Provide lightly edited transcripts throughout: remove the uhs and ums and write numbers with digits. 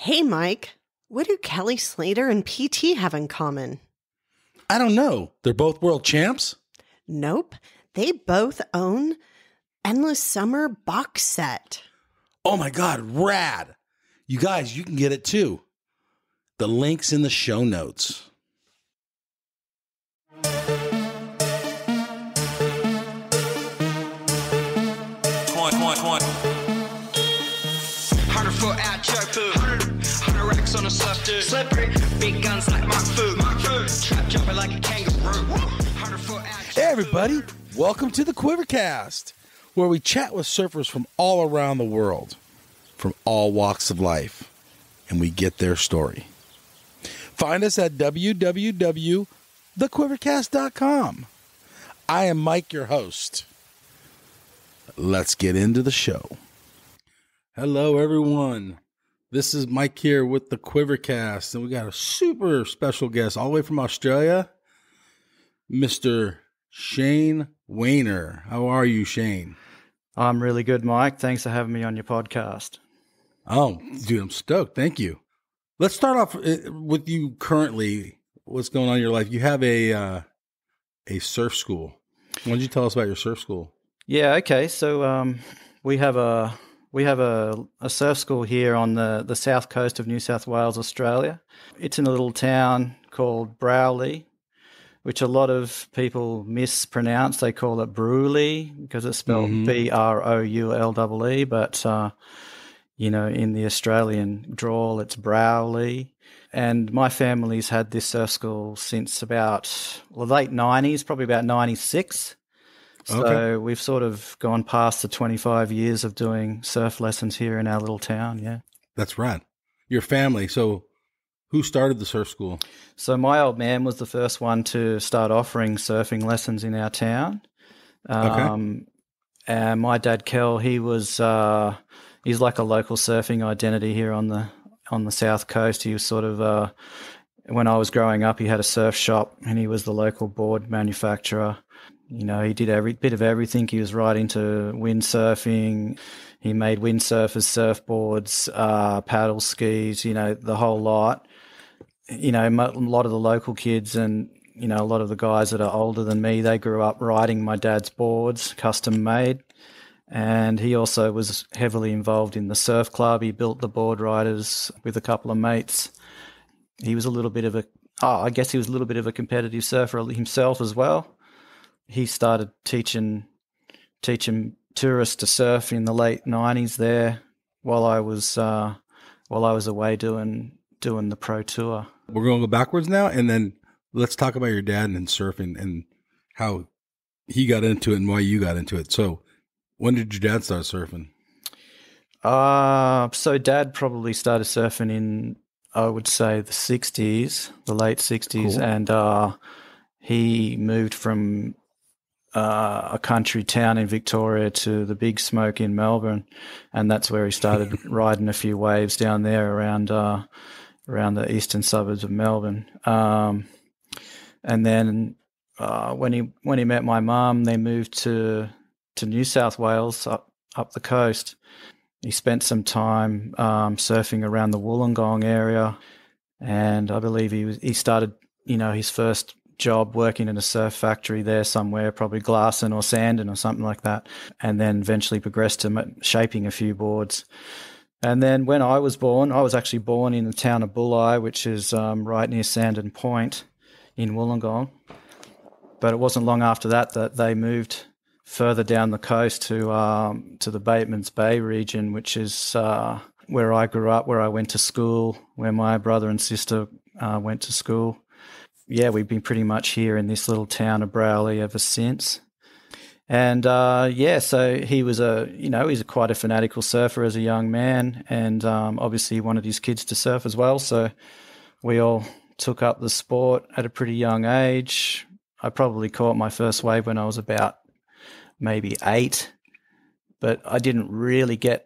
Hey, Mike, what do Kelly Slater and PT have in common? I don't know. They're both world champs? Nope. They both own Endless Summer box set. Oh my God, rad. You guys, you can get it too. The link's in the show notes. On a surf, dude. Slippery, big guns like Mark Food. Trap jumping like a kangaroo. Hey everybody, welcome to the QuiverCast, where we chat with surfers from all around the world, from all walks of life, and we get their story. Find us at www.thequivercast.com. I am Mike, your host. Let's get into the show. Hello everyone. This is Mike here with the QuiverCast, and we got a super special guest all the way from Australia, Mr. Shane Wehner. How are you, Shane? I'm really good, Mike. Thanks for having me on your podcast. Oh, dude, I'm stoked. Thank you. Let's start off with you currently. What's going on in your life? You have a surf school. Why don't you tell us about your surf school? Yeah, okay. So we have a surf school here on the south coast of New South Wales, Australia. It's in a little town called Browley, which a lot of people mispronounce. They call it Brewley because it's spelled B-R-O-U-L-E-E, but in the Australian drawl, it's Browley. And my family's had this surf school since about the late 90s, probably about 96. So we've sort of gone past the 25 years of doing surf lessons here in our little town, yeah. That's right. Your family. So who started the surf school? So my old man was the first one to start offering surfing lessons in our town. And my dad, Kel, he's like a local surfing identity here on the south coast. He was sort of, when I was growing up, he had a surf shop and he was the local board manufacturer. You know, he did every bit of everything. He was right into windsurfing. He made windsurfers, surfboards, paddle skis, the whole lot. A lot of the local kids and, a lot of the guys that are older than me, they grew up riding my dad's boards, custom made. And he also was heavily involved in the surf club. He built the board riders with a couple of mates. He was a little bit of a competitive surfer himself as well. He started teaching tourists to surf in the late 90s there while I was away doing the pro tour. We're going to go backwards now, and then let's talk about your dad and surfing and how he got into it and why you got into it. So when did your dad start surfing? So Dad probably started surfing in, I would say, the late 60s. Cool. And he moved from a country town in Victoria to the Big Smoke in Melbourne, and that's where he started riding a few waves down there around the eastern suburbs of Melbourne. And then when he met my mum, they moved to New South Wales up the coast. He spent some time surfing around the Wollongong area, and I believe he started his first job working in a surf factory there somewhere, probably glassing or sanding or something like that, and then eventually progressed to shaping a few boards. And then when I was born, I was actually born in the town of Bulli, which is right near Sandon Point in Wollongong. But it wasn't long after that they moved further down the coast to the Batemans Bay region, which is where I grew up, where I went to school, where my brother and sister went to school. Yeah, we've been pretty much here in this little town of Browley ever since. And so he was he's quite a fanatical surfer as a young man, and obviously he wanted his kids to surf as well. So we all took up the sport at a pretty young age. I probably caught my first wave when I was about maybe 8, but I didn't really get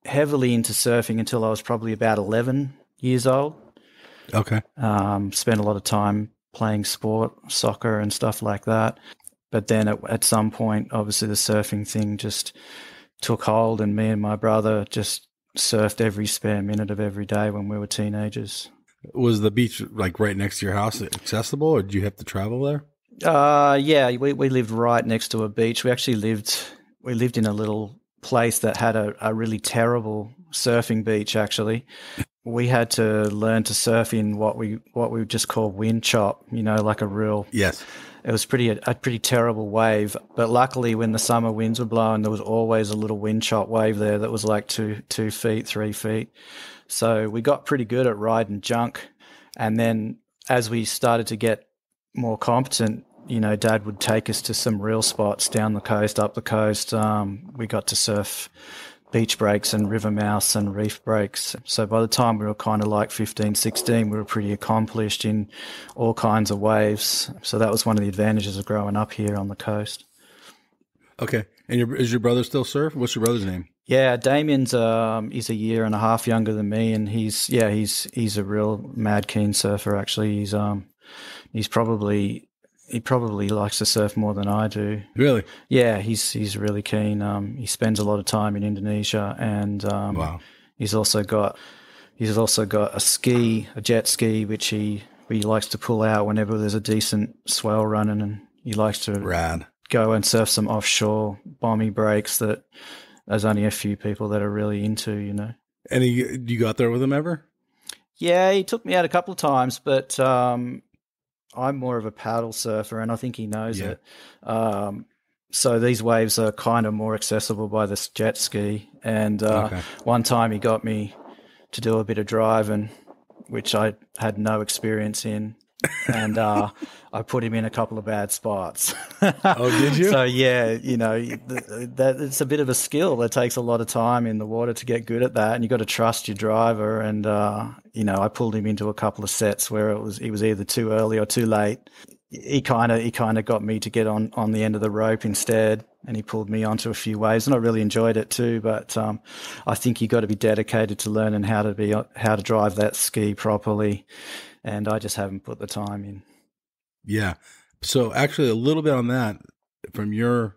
heavily into surfing until I was probably about 11 years old. Okay. Spent a lot of time playing sport, soccer and stuff like that. But then at some point, obviously the surfing thing just took hold, and me and my brother just surfed every spare minute of every day when we were teenagers. Was the beach like right next to your house accessible, or did you have to travel there? Yeah, we lived right next to a beach. We lived in a little place that had a really terrible surfing beach. Actually, we had to learn to surf in what we would just call wind chop. Like a real Yes. It was a pretty terrible wave. But luckily, when the summer winds were blowing, there was always a little wind chop wave there that was like 2 feet, 3 feet. So we got pretty good at riding junk. And then as we started to get more competent, Dad would take us to some real spots down the coast, up the coast. We got to surf beach breaks and river mouths and reef breaks. So by the time we were kind of like 15, 16, we were pretty accomplished in all kinds of waves. So that was one of the advantages of growing up here on the coast. Okay. And is your brother still surf? What's your brother's name? Yeah, Damien's he's a year and a half younger than me, and he's a real mad keen surfer. Actually, he probably likes to surf more than I do. Really? Yeah, he's really keen. He spends a lot of time in Indonesia, and wow. He's also got a jet ski, which he likes to pull out whenever there's a decent swell running, and he likes to go and surf some offshore bommy breaks that there's only a few people that are really into, And you got there with him ever? Yeah, he took me out a couple of times, but I'm more of a paddle surfer, and I think he knows it. So these waves are kind of more accessible by this jet ski. And one time he got me to do a bit of driving, which I had no experience in. And I put him in a couple of bad spots. Oh, did you? So, yeah, that it's a bit of a skill. It takes a lot of time in the water to get good at that, and you got to trust your driver. And, I pulled him into a couple of sets where he was either too early or too late. He kind of got me to get on the end of the rope instead, and he pulled me onto a few waves, and I really enjoyed it too. But I think you got to be dedicated to learning how to drive that ski properly. And I just haven't put the time in. Yeah. So actually a little bit on that from your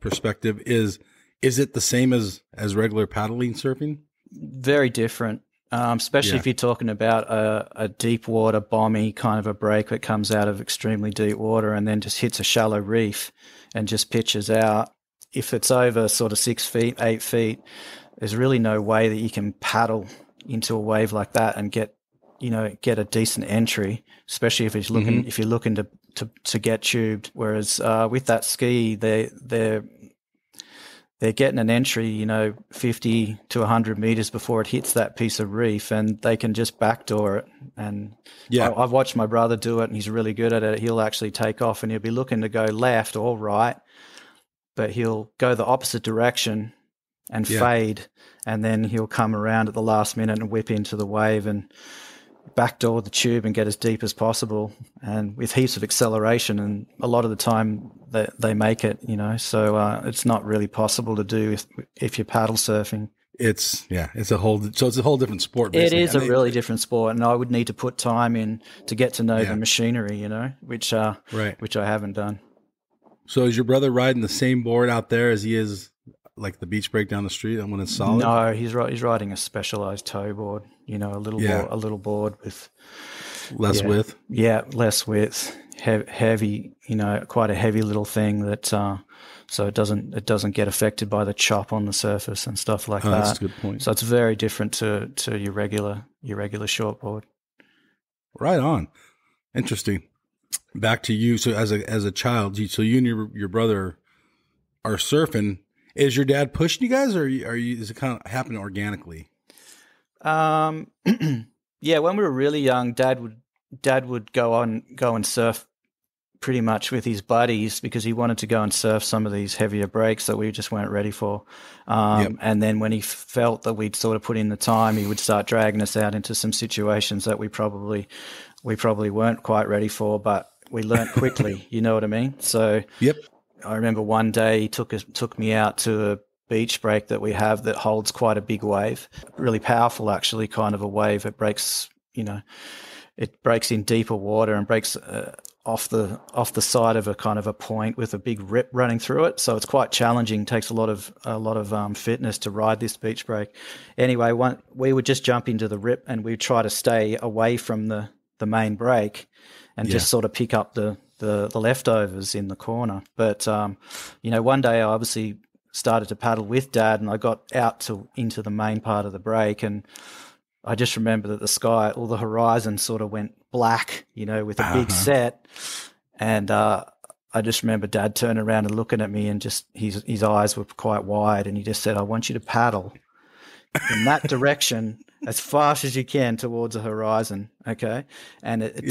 perspective is it the same as regular paddling surfing? Very different. Especially if you're talking about a deep water bomby kind of a break that comes out of extremely deep water and then just hits a shallow reef and just pitches out. If it's over sort of 6 feet, 8 feet, there's really no way that you can paddle into a wave like that and get a decent entry, especially if you're looking to get tubed. Whereas with that ski, they're getting an entry, 50 to 100 meters before it hits that piece of reef, and they can just backdoor it. And I've watched my brother do it, and he's really good at it. He'll actually take off, and he'll be looking to go left or right, but he'll go the opposite direction and fade, and then he'll come around at the last minute and whip into the wave and backdoor the tube and get as deep as possible, and with heaps of acceleration, and a lot of the time they make it, so it's not really possible to do if you're paddle surfing. It's a whole different sport, basically. It is a really different sport, and I would need to put time in to get to know the machinery, which I haven't done. So is your brother riding the same board out there as he is like the beach break down the street and when it's solid? No, he's riding a specialized tow board, a little board with less width. Yeah, less width, heavy, quite a heavy little thing that so it doesn't get affected by the chop on the surface and stuff like that. That's a good point. So it's very different to your regular shortboard. Right on. Interesting. Back to you. So as a child, so you and your brother are surfing. Is your dad pushing you guys, or is it kind of happening organically? Yeah, when we were really young, Dad would go and surf pretty much with his buddies because he wanted to go and surf some of these heavier breaks that we just weren't ready for. And then when he felt that we'd sort of put in the time, he would start dragging us out into some situations that we probably weren't quite ready for, but we learned quickly. You know what I mean? So I remember one day he took me out to a beach break that we have that holds quite a big wave, really powerful actually, kind of a wave. It breaks, it breaks in deeper water and breaks off the side of a kind of a point with a big rip running through it. So it's quite challenging. Takes a lot of fitness to ride this beach break. Anyway, we would just jump into the rip and we'd try to stay away from the main break and just sort of pick up the leftovers in the corner. But one day I obviously started to paddle with Dad, and I got out into the main part of the break, and I just remember that the sky, or the horizon, sort of went black, with a big set. And I just remember Dad turning around and looking at me, and just his eyes were quite wide, and he just said, "I want you to paddle in that direction as fast as you can towards the horizon." Okay. And it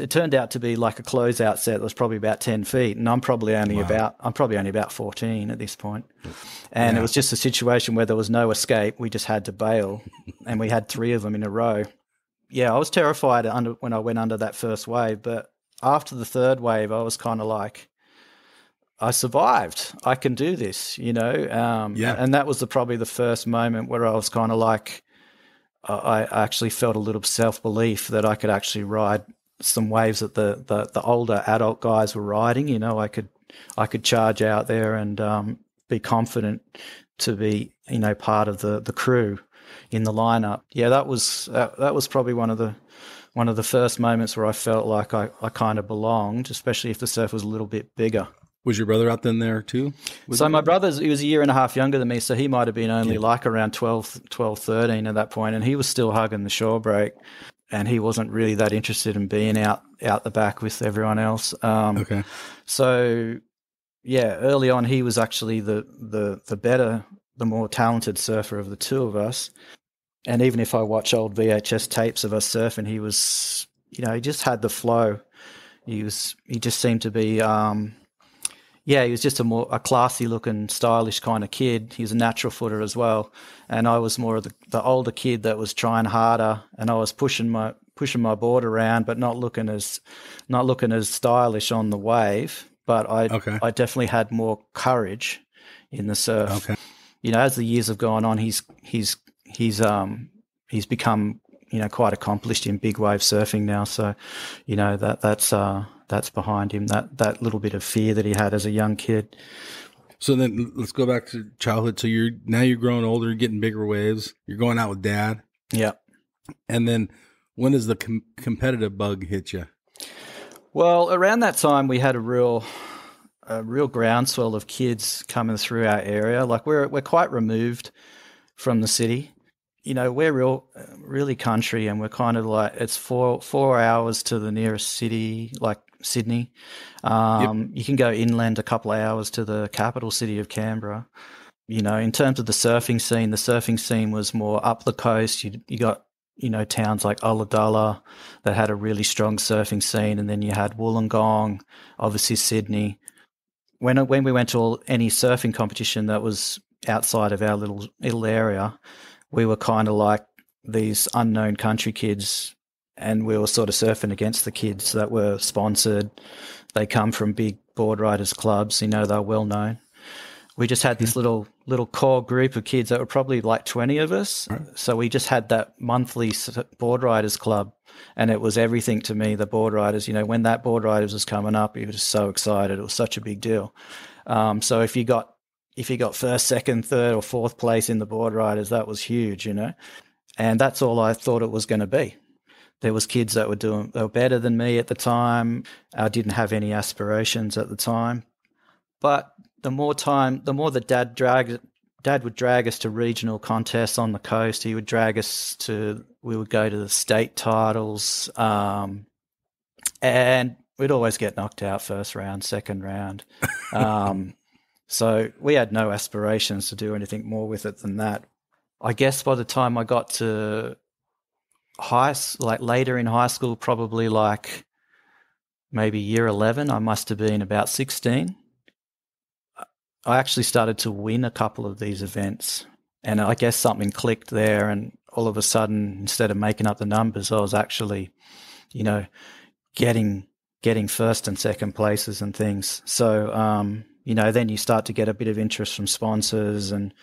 turned out to be like a closeout set that was probably about 10 feet. And I'm probably only about 14 at this point. And it was just a situation where there was no escape. We just had to bail, and we had 3 of them in a row. Yeah. I was terrified when I went under that first wave, but after the third wave, I was kind of like, I survived. I can do this, And that was probably the first moment where I was kind of like, I actually felt a little self-belief that I could actually ride some waves that the older adult guys were riding. I could charge out there and be confident to be, part of the crew in the lineup. Yeah, that was probably one of the first moments where I felt like I kind of belonged, especially if the surf was a little bit bigger. Was your brother out then there too? So my brother's, he was a year and a half younger than me, so he might have been only like around 12, 13 at that point, and he was still hugging the shore break, and he wasn't really that interested in being out the back with everyone else. Okay. So, yeah, early on he was actually the better, the more talented surfer of the two of us. And even if I watch old VHS tapes of us surfing, he was, he just had the flow. He just seemed to be... he was just a classy looking, stylish kind of kid. He was a natural footer as well. And I was more of the older kid that was trying harder, and I was pushing my board around, but not looking as stylish on the wave. But I definitely had more courage in the surf. Okay. As the years have gone on, he's become, quite accomplished in big wave surfing now. So, that's behind him, that little bit of fear that he had as a young kid. So then let's go back to childhood. So you're growing older, you're getting bigger waves. You're going out with Dad. Yeah. And then when does the competitive bug hit you? Well, around that time we had a real groundswell of kids coming through our area. Like we're quite removed from the city. We're really country, and we're kind of like, it's 4 hours to the nearest city, like Sydney. You can go inland a couple of hours to the capital city of Canberra. In terms of the surfing scene was more up the coast. You got, towns like Ulladulla that had a really strong surfing scene, and then you had Wollongong, obviously Sydney. When we went to any surfing competition that was outside of our little area, we were kind of like these unknown country kids, and we were sort of surfing against the kids that were sponsored. They come from big board riders clubs, they're well known. We just had this little core group of kids that were probably like 20 of us. Right. So we just had that monthly board riders club, and it was everything to me, the board riders. When that board riders was coming up, he was so excited. It was such a big deal. So if you got first, second, third, or fourth place in the board riders, that was huge, And that's all I thought it was going to be. There was kids that they were better than me at the time. I didn't have any aspirations at the time. But the more that Dad would drag us to regional contests on the coast. We would go to the state titles, and we'd always get knocked out first round, second round. So we had no aspirations to do anything more with it than that. I guess by the time I got to later in high school, probably like maybe year 11, I must have been about 16. I actually started to win a couple of these events, and I guess something clicked there, and all of a sudden, instead of making up the numbers, I was actually, getting first and second places and things. So, then you start to get a bit of interest from sponsors, and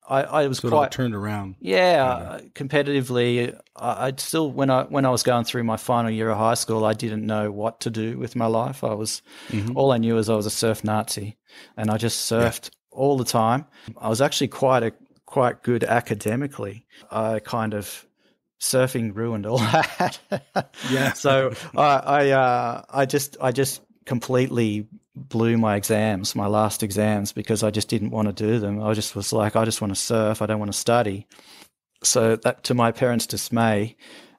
I was So it quite all turned around. yeah, competitively. I'd still when I was going through my final year of high school, I didn't know what to do with my life. All I knew was I was a surf Nazi, and I just surfed all the time. I was actually quite good academically. I kind of surfing ruined all that. Yeah. So I just completely blew my exams, my last exams, because I just didn't want to do them. I just was like, I just want to surf. I don't want to study. So that, to my parents' dismay,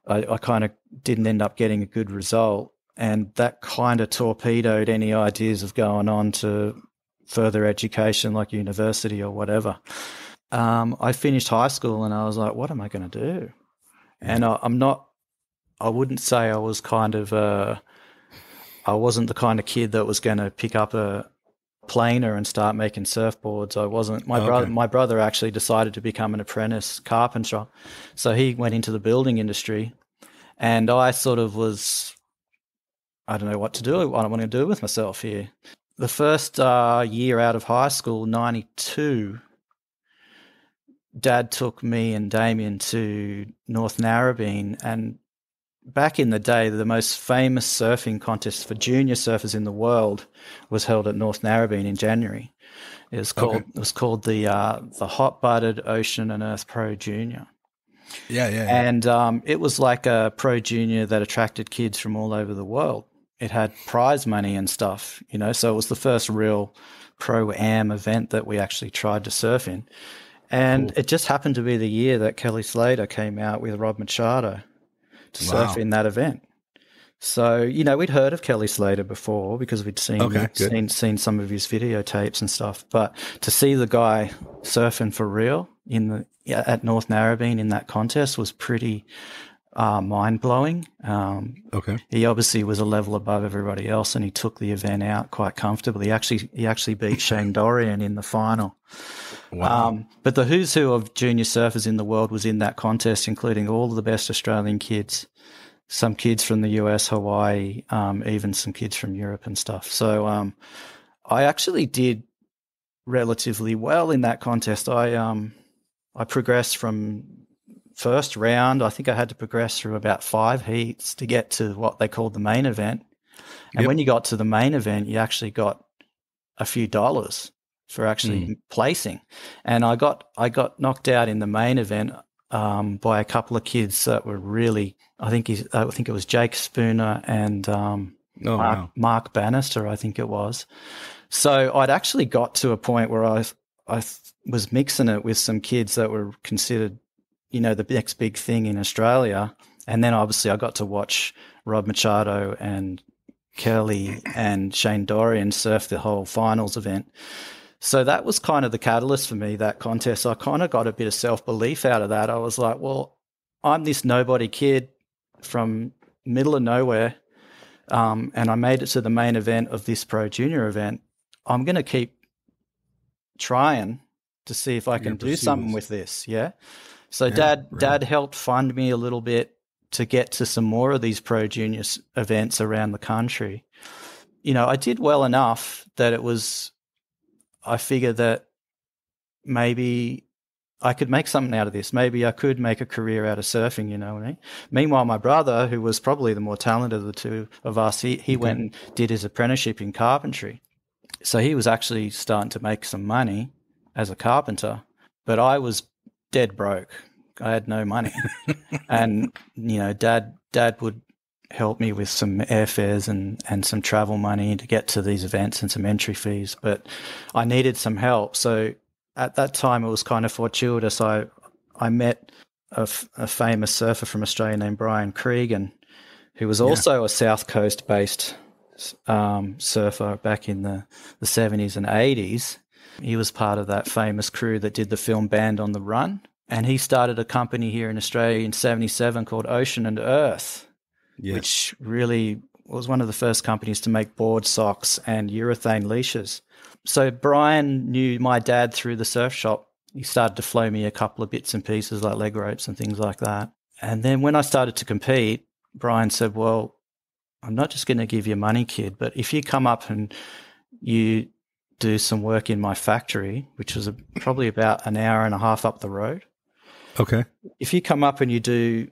I kind of didn't end up getting a good result. And that kind of torpedoed any ideas of going on to further education like university or whatever. I finished high school and I was like, what am I going to do? And I wouldn't say I was kind of I wasn't the kind of kid that was going to pick up a planer and start making surfboards. I wasn't. My brother actually decided to become an apprentice carpenter, so he went into the building industry, and I sort of was, I don't know what to do. What I want to do with myself here. The first year out of high school, 92, Dad took me and Damien to North Narrabeen, and back in the day, the most famous surfing contest for junior surfers in the world was held at North Narrabeen in January. It was called the Hot Butted Ocean and Earth Pro Junior. Yeah. And it was like a pro junior that attracted kids from all over the world. It had prize money and stuff, so it was the first real pro-am event that we actually tried to surf in. And It just happened to be the year that Kelly Slater came out with Rob Machado to surf in that event. So, we'd heard of Kelly Slater before because we'd seen some of his videotapes and stuff. But to see the guy surfing for real at North Narrabeen in that contest was pretty mind-blowing. He obviously was a level above everybody else, and he took the event out quite comfortably. He actually beat Shane Dorian in the final. Wow. But the who's who of junior surfers in the world was in that contest, including all of the best Australian kids, some kids from the US, Hawaii, even some kids from Europe and stuff. So I actually did relatively well in that contest. I progressed from first round. I think I had to progress through about 5 heats to get to what they called the main event. And when you got to the main event, you actually got a few dollars for actually placing. And I got knocked out in the main event by a couple of kids that were really, I think it was Jake Spooner and Mark Bannister, I think it was. So I'd actually got to a point where I was mixing it with some kids that were considered, the next big thing in Australia. And then obviously I got to watch Rob Machado and Kelly and Shane Dorian surf the whole finals event. So that was kind of the catalyst for me, that contest. I kind of got a bit of self-belief out of that. I was like, well, I'm this nobody kid from middle of nowhere, and I made it to the main event of this pro junior event. I'm going to keep trying to see if I can do something with this, yeah? So Dad helped fund me a little bit to get to some more of these pro junior events around the country. I did well enough that I figured that maybe I could make something out of this. Maybe I could make a career out of surfing, you know what I mean? Meanwhile, my brother, who was probably the more talented of the two of us, he went and did his apprenticeship in carpentry. So he was actually starting to make some money as a carpenter, but I was dead broke. I had no money. And, Dad would help me with some airfares and some travel money to get to these events and some entry fees, but I needed some help. So at that time, it was kind of fortuitous. I met a famous surfer from Australia named Brian Cregan, who was also a South Coast-based surfer back in the 70s and 80s. He was part of that famous crew that did the film Band on the Run, and he started a company here in Australia in 77 called Ocean and Earth, which really was one of the first companies to make board socks and urethane leashes. So Brian knew my dad through the surf shop. He started to flow me a couple of bits and pieces like leg ropes and things like that. And then when I started to compete, Brian said, well, I'm not just going to give you money, kid, but if you come up and you do some work in my factory, which was probably about an hour and a half up the road. Okay. If you come up and you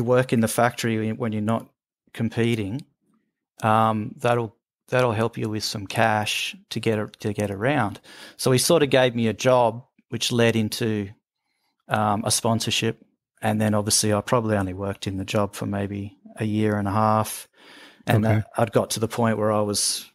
work in the factory when you're not competing, that'll help you with some cash to get around. So he sort of gave me a job, which led into a sponsorship, and then obviously I probably only worked in the job for maybe a year and a half, and I'd got to the point where I was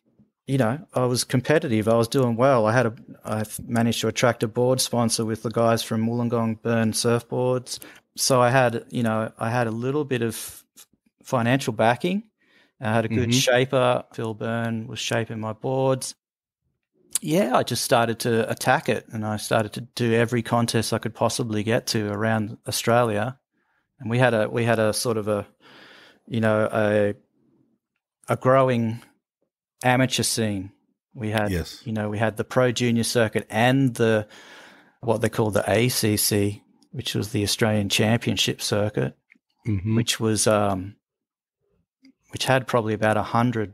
competitive. I was doing well. I managed to attract a board sponsor with the guys from Wollongong Burn Surfboards. So I had a little bit of financial backing. I had a good shaper. Phil Byrne was shaping my boards. Yeah, I just started to attack it, and I started to do every contest I could possibly get to around Australia. And we had a sort of a growing amateur scene. We had we had the pro junior circuit and what they call the ACC, which was the Australian Championship circuit, which was which had probably about 100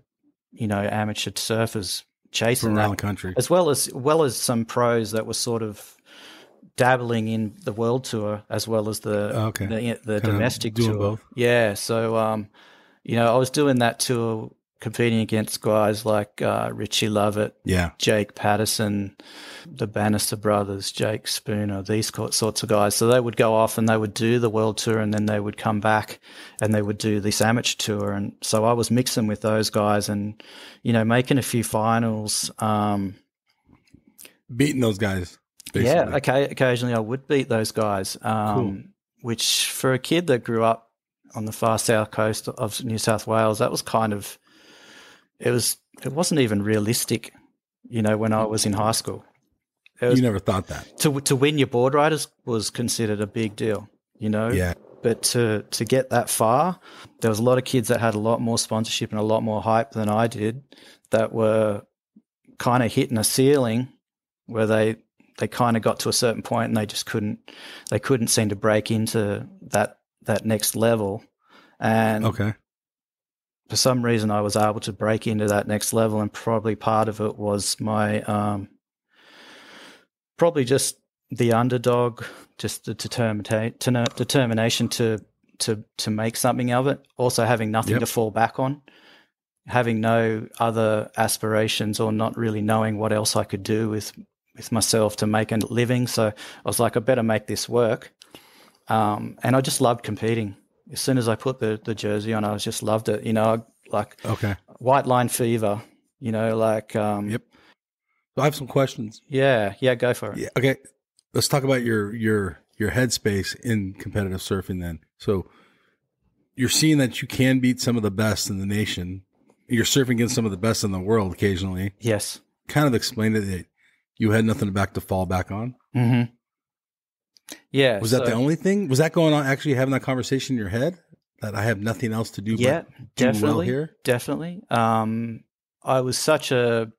amateur surfers chasing from around that, the country, as well as some pros that were sort of dabbling in the world tour as well as the domestic tour. Both. Yeah, so I was doing that tour, competing against guys like Richie Lovett, Jake Patterson, the Bannister brothers, Jake Spooner, these sorts of guys. So they would go off and they would do the world tour, and then they would come back and they would do this amateur tour. And so I was mixing with those guys and, making a few finals. Beating those guys, basically. Yeah, okay. Occasionally I would beat those guys, which for a kid that grew up on the far south coast of New South Wales, that was kind of, it wasn't even realistic, when I was in high school. You never thought that. To win your board riders was considered a big deal, Yeah. But to get that far, there was a lot of kids that had a lot more sponsorship and a lot more hype than I did that were kind of hitting a ceiling where they kind of got to a certain point and they just couldn't seem to break into that next level. And for some reason I was able to break into that next level, and probably part of it was my probably just the underdog, just the determination to make something of it. Also having nothing to fall back on, having no other aspirations, or not really knowing what else I could do with myself to make a living. So I was like, I better make this work. And I just loved competing. As soon as I put the jersey on, I just loved it. White line fever, Yep. So I have some questions. Yeah, go for it. Yeah. Okay. Let's talk about your headspace in competitive surfing then. So you're seeing that you can beat some of the best in the nation. You're surfing against some of the best in the world occasionally. Yes. Kind of explained it that you had nothing to fall back on. Mm-hmm. Yeah. Was that the only thing? Was that going on, actually having that conversation in your head, that I have nothing else to do but do well here? Definitely. I was so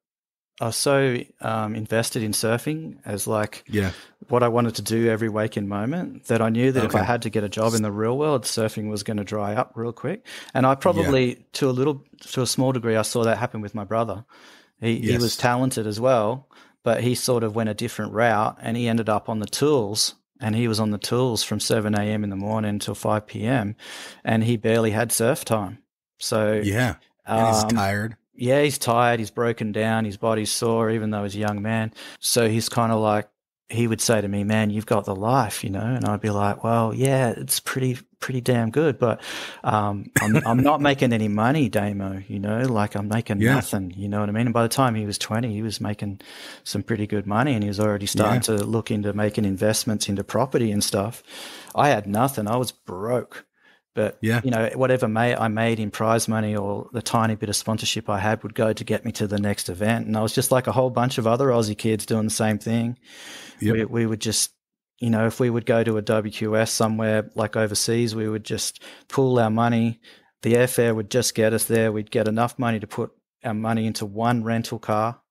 invested in surfing as what I wanted to do every waking moment, that I knew that if I had to get a job in the real world, surfing was going to dry up real quick. And I probably, to a small degree, I saw that happen with my brother. He was talented as well, but he sort of went a different route, and he ended up on the tools. And he was on the tools from 7 a.m. in the morning until 5 p.m. and he barely had surf time. So and he's tired. Yeah, he's tired. He's broken down. His body's sore, even though he's a young man. So he's kind of like, he would say to me, "Man, you've got the life," And I'd be like, "Well, yeah, it's pretty damn good, but I'm not making any money, Damo. I'm making nothing. You know what I mean?" And by the time he was 20, he was making some pretty good money, and he was already starting to look into making investments into property and stuff. I had nothing. I was broke. But, whatever I made in prize money or the tiny bit of sponsorship I had would go to get me to the next event. And I was just like a whole bunch of other Aussie kids doing the same thing. Yep. We would just, if we would go to a WQS somewhere like overseas, we would just pool our money. The airfare would just get us there. We'd get enough money to put our money into one rental car.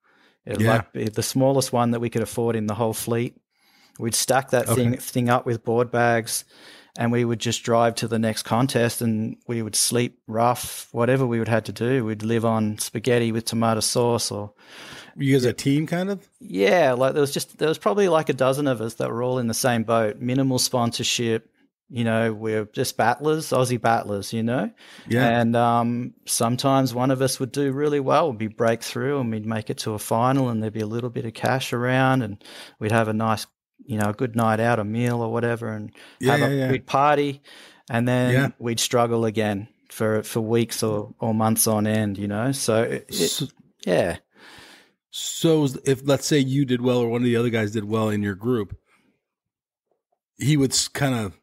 It would be the smallest one that we could afford in the whole fleet. We'd stack that thing up with board bags, and we would just drive to the next contest, and we would sleep rough, whatever we would have to do. We'd live on spaghetti with tomato sauce Were you guys a team kind of? Yeah, like there was probably like a dozen of us that were all in the same boat. Minimal sponsorship. We're just battlers, Aussie battlers, Yeah. And sometimes one of us would do really well. We'd break through and we'd make it to a final, and there'd be a little bit of cash around, and we'd have a nice, a good night out, a meal or whatever, and we'd party, and then we'd struggle again for weeks or months on end, So, yeah. So if, let's say, you did well or one of the other guys did well in your group, he would kind of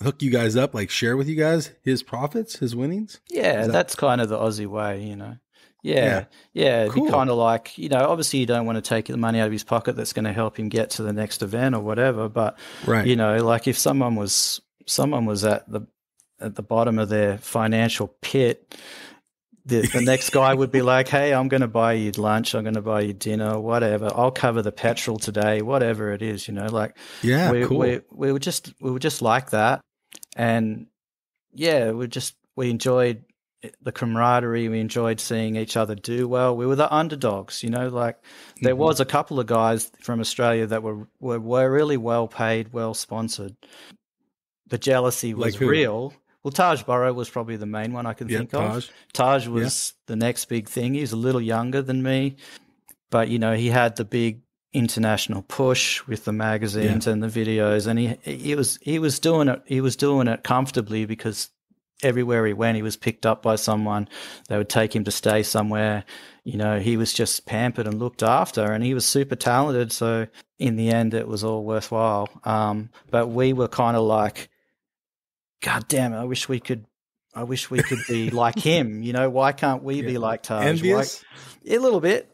hook you guys up, like share with you guys his profits, his winnings? Yeah, that's kind of the Aussie way, Yeah. It'd Cool. be kind of like, obviously you don't want to take the money out of his pocket that's going to help him get to the next event or whatever. But, right. Like if someone was at the bottom of their financial pit, the next guy would be like, hey, I'm going to buy you lunch. I'm going to buy you dinner, whatever. I'll cover the petrol today, whatever it is, like, cool. we were just like that. And yeah, we enjoyed the camaraderie. We enjoyed seeing each other do well. We were the underdogs, like there was a couple of guys from Australia that were really well paid, well sponsored. The jealousy was real. Well, Taj Burrow was probably the main one I can think of. Taj was the next big thing. He was a little younger than me, but he had the big international push with the magazines and the videos, and he was doing it. He was doing it comfortably because everywhere he went, he was picked up by someone. They would take him to stay somewhere. He was just pampered and looked after, and he was super talented. So in the end, it was all worthwhile. But we were kind of like, God damn it! I wish we could be like him. Why can't we be like Taj? Envious? A little bit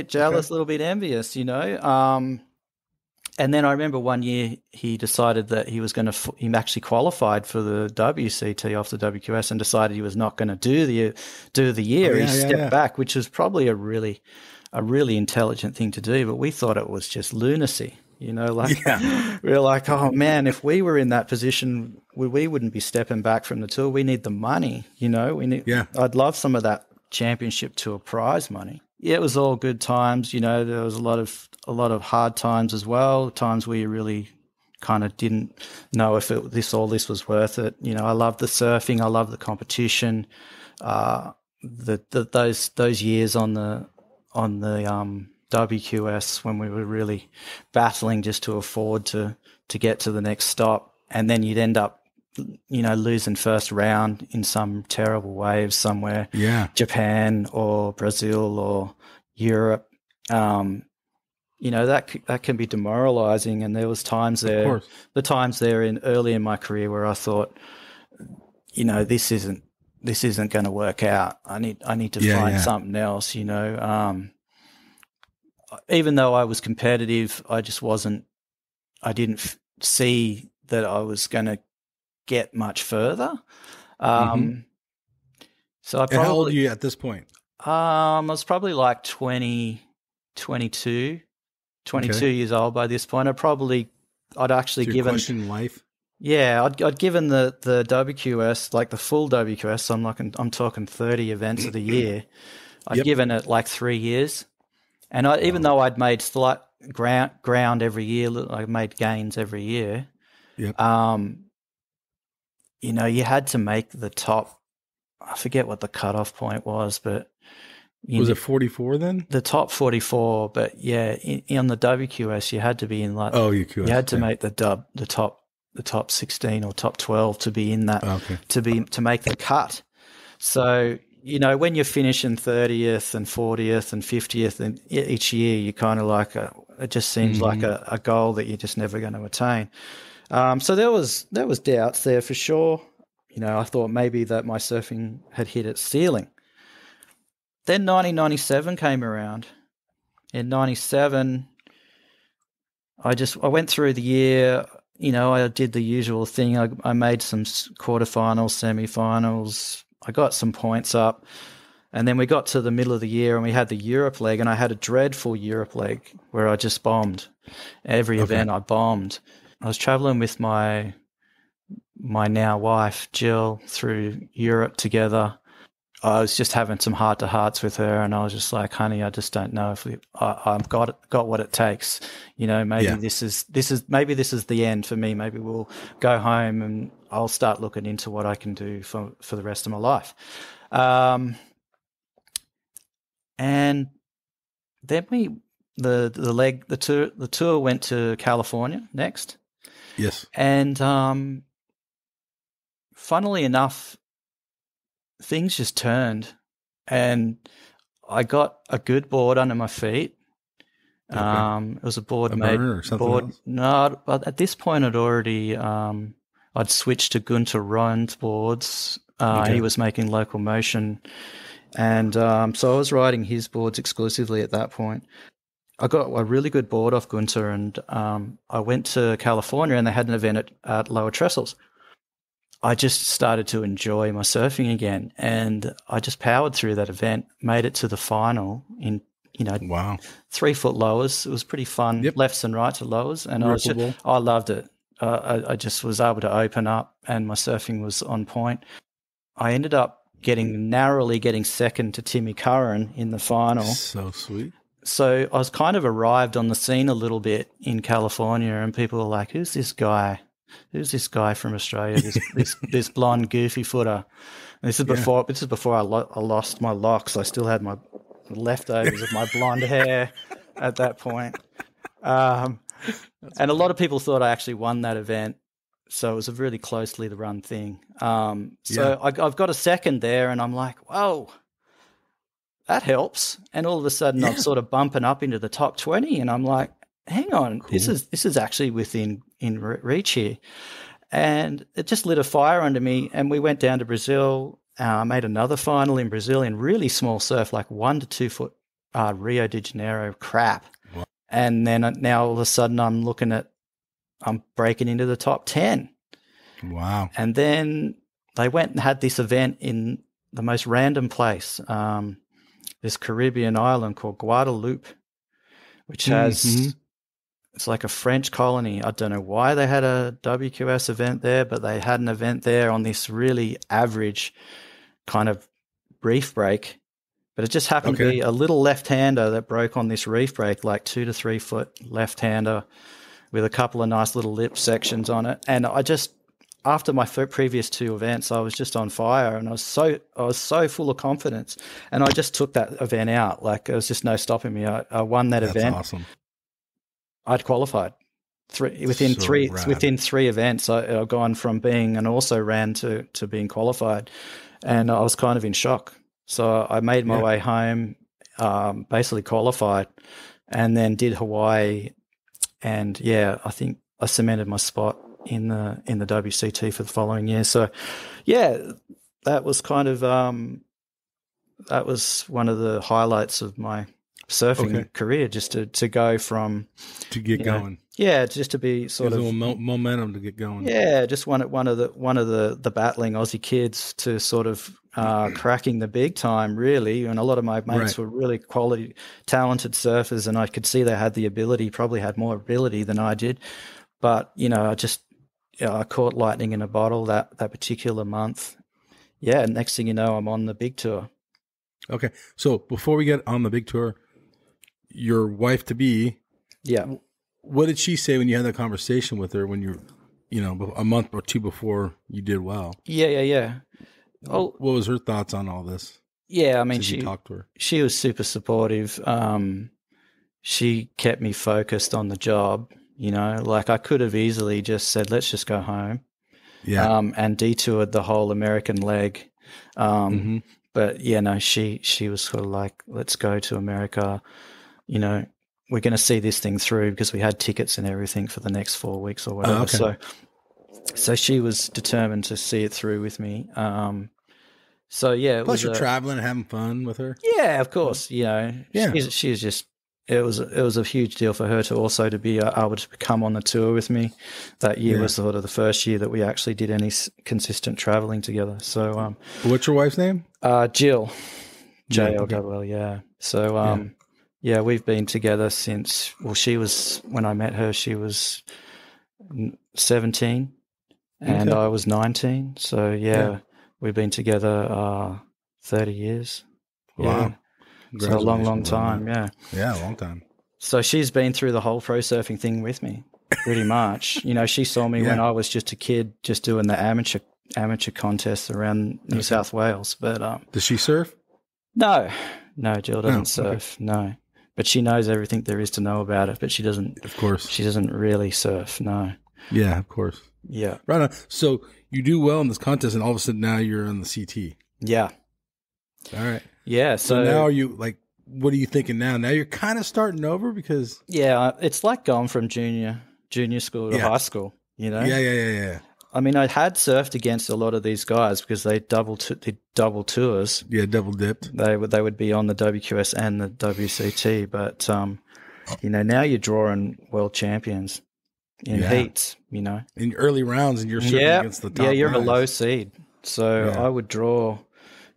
jealous, a little bit envious. And then I remember one year he decided that he was going to. He actually qualified for the WCT off the WQS and decided he was not going to do the year. He stepped back, which was probably a really intelligent thing to do. But we thought it was just lunacy. We were like, oh man, if we were in that position, we wouldn't be stepping back from the tour. We need the money. I'd love some of that championship tour prize money. Yeah, it was all good times. There was a lot of hard times as well. Times where you really kind of didn't know if this was worth it. I love the surfing. I love the competition. Those years on the WQS when we were really battling just to afford to get to the next stop, and then you'd end up losing first round in some terrible waves somewhere, Japan or Brazil or Europe. That can be demoralizing. And there was times there, early in my career where I thought, this isn't going to work out. I need to find something else. Even though I was competitive, I didn't see that I was going to get much further. So I probably, and how old are you at this point? I was probably like 22 years old by this point. I'd actually given question life. Yeah, I'd given the WQS, like the full WQS. So I'm talking 30 events of the year. I'd given it like 3 years. And even though I'd made slight ground every year, I made gains every year. Yep. You had to make the top. I forget what the cutoff point was, but was it 44 then? The top 44, but yeah, on the WQS you had to be in like. You had to make the top 16 or top 12 to be in that to make the cut. So. When you're finishing 30th and 40th and 50th and each year, you kind of like it just seems like a goal that you're just never going to attain. So there was doubts there for sure. I thought maybe that my surfing had hit its ceiling. Then 1997 came around. In 97, I went through the year. I did the usual thing. I made some quarterfinals, semifinals. I got some points up, and then we got to the middle of the year and we had the Europe leg, and I had a dreadful Europe leg where I just bombed. Every event I bombed. I was traveling with my now wife, Jill, through Europe together. I was just having some heart-to-hearts with her, and I was just like, honey, I just don't know if I've got what it takes. Maybe this is the end for me. Maybe we'll go home and I'll start looking into what I can do for the rest of my life. And then the tour went to California next. Yes. And funnily enough, things just turned, and I got a good board under my feet. Okay. It was a board made or something else? No, but at this point I'd already I'd switched to Gunter Rund's boards. He was making Local Motion, and so I was riding his boards exclusively at that point. I got a really good board off Gunter, and I went to California, and they had an event at Lower Trestles. I just started to enjoy my surfing again, and I just powered through that event, made it to the final in, wow, 3 foot lowers. It was pretty fun, lefts and rights of lowers, and I loved it. I just was able to open up, and my surfing was on point. I ended up narrowly getting second to Timmy Curran in the final. So sweet. So I was kind of arrived on the scene a little bit in California, and people were like, "Who's this guy? Who's this guy from Australia? This blonde goofy footer?" And this is before I lost my locks. I still had my leftovers of my blonde hair at that point. And a lot of people thought I actually won that event. So it was a really closely run thing. I've got a second there, and I'm like, whoa, that helps. And all of a sudden I'm sort of bumping up into the top 20, and I'm like, hang on, cool. This is actually within reach here. And it just lit a fire under me, and we went down to Brazil, made another final in Brazil in really small surf, like 1 to 2 foot Rio de Janeiro crap. Wow. And then now all of a sudden I'm breaking into the top 10. Wow. And then they went and had this event in the most random place, this Caribbean island called Guadeloupe, which has... It's like a French colony. I don't know why they had a WQS event there, but they had an event there on this really average kind of reef break. But it just happened to be a little left-hander that broke on this reef break, like 2 to 3 foot left-hander with a couple of nice little lip sections on it. And I just, after my previous 2 events, I was just on fire, and I was so full of confidence. And I just took that event out. Like, there was just no stopping me. I won that event. That's awesome. I'd qualified within three events. I've gone from being an also ran to being qualified, and I was kind of in shock. So I made my way home, basically qualified, and then did Hawaii, and I think I cemented my spot in the WCT for the following year. So that was kind of that was one of the highlights of my surfing career, just to go from to get going. Just to be sort of momentum to get going. Just one of the battling Aussie kids to sort of cracking the big time, really. And a lot of my mates were really quality, talented surfers, and I could see they had the ability, probably had more ability than I did. But I caught lightning in a bottle that particular month. Next thing you know, I'm on the big tour. Okay, so before we get on the big tour, your wife to be, what did she say when you had that conversation with her when you're, a month or 2 before you did well? What was her thoughts on all this? I mean, she talked to her. She was super supportive. She kept me focused on the job. Like I could have easily just said, let's just go home. And detoured the whole American leg. But she was sort of like, let's go to America. We're going to see this thing through, because we had tickets and everything for the next 4 weeks or whatever. So she was determined to see it through with me. Plus you're traveling and having fun with her. Yeah, of course. She's just, it was a huge deal for her to also to be able to come on the tour with me. That year was sort of the first year that we actually did any consistent traveling together. So, what's your wife's name? Jill. JLWL. So, we've been together since. Well, when I met her, she was 17, and I was 19. So we've been together 30 years. Wow. Yeah. So a long, long Congratulations on time. that. Yeah. Yeah, a long time. So she's been through the whole pro surfing thing with me, pretty much. She saw me when I was just a kid, just doing the amateur contests around New South Wales. But does she surf? no, Jill doesn't Okay. surf. No, but she knows everything there is to know about it. But she doesn't. Of course. She doesn't really surf. No. Yeah, of course. Yeah. Right on. So you do well in this contest, and all of a sudden now you're on the CT. Yeah. All right. Yeah. So now are you like? What are you thinking now? Now you're kind of starting over because it's like going from junior school to high school. Yeah. I mean, I had surfed against a lot of these guys because they double tours. Yeah, double dipped. They would be on the WQS and the WCT, but now you're drawing world champions in heats. In early rounds, and you're surfing against the top. Yeah, you're guys. a low seed, so I would draw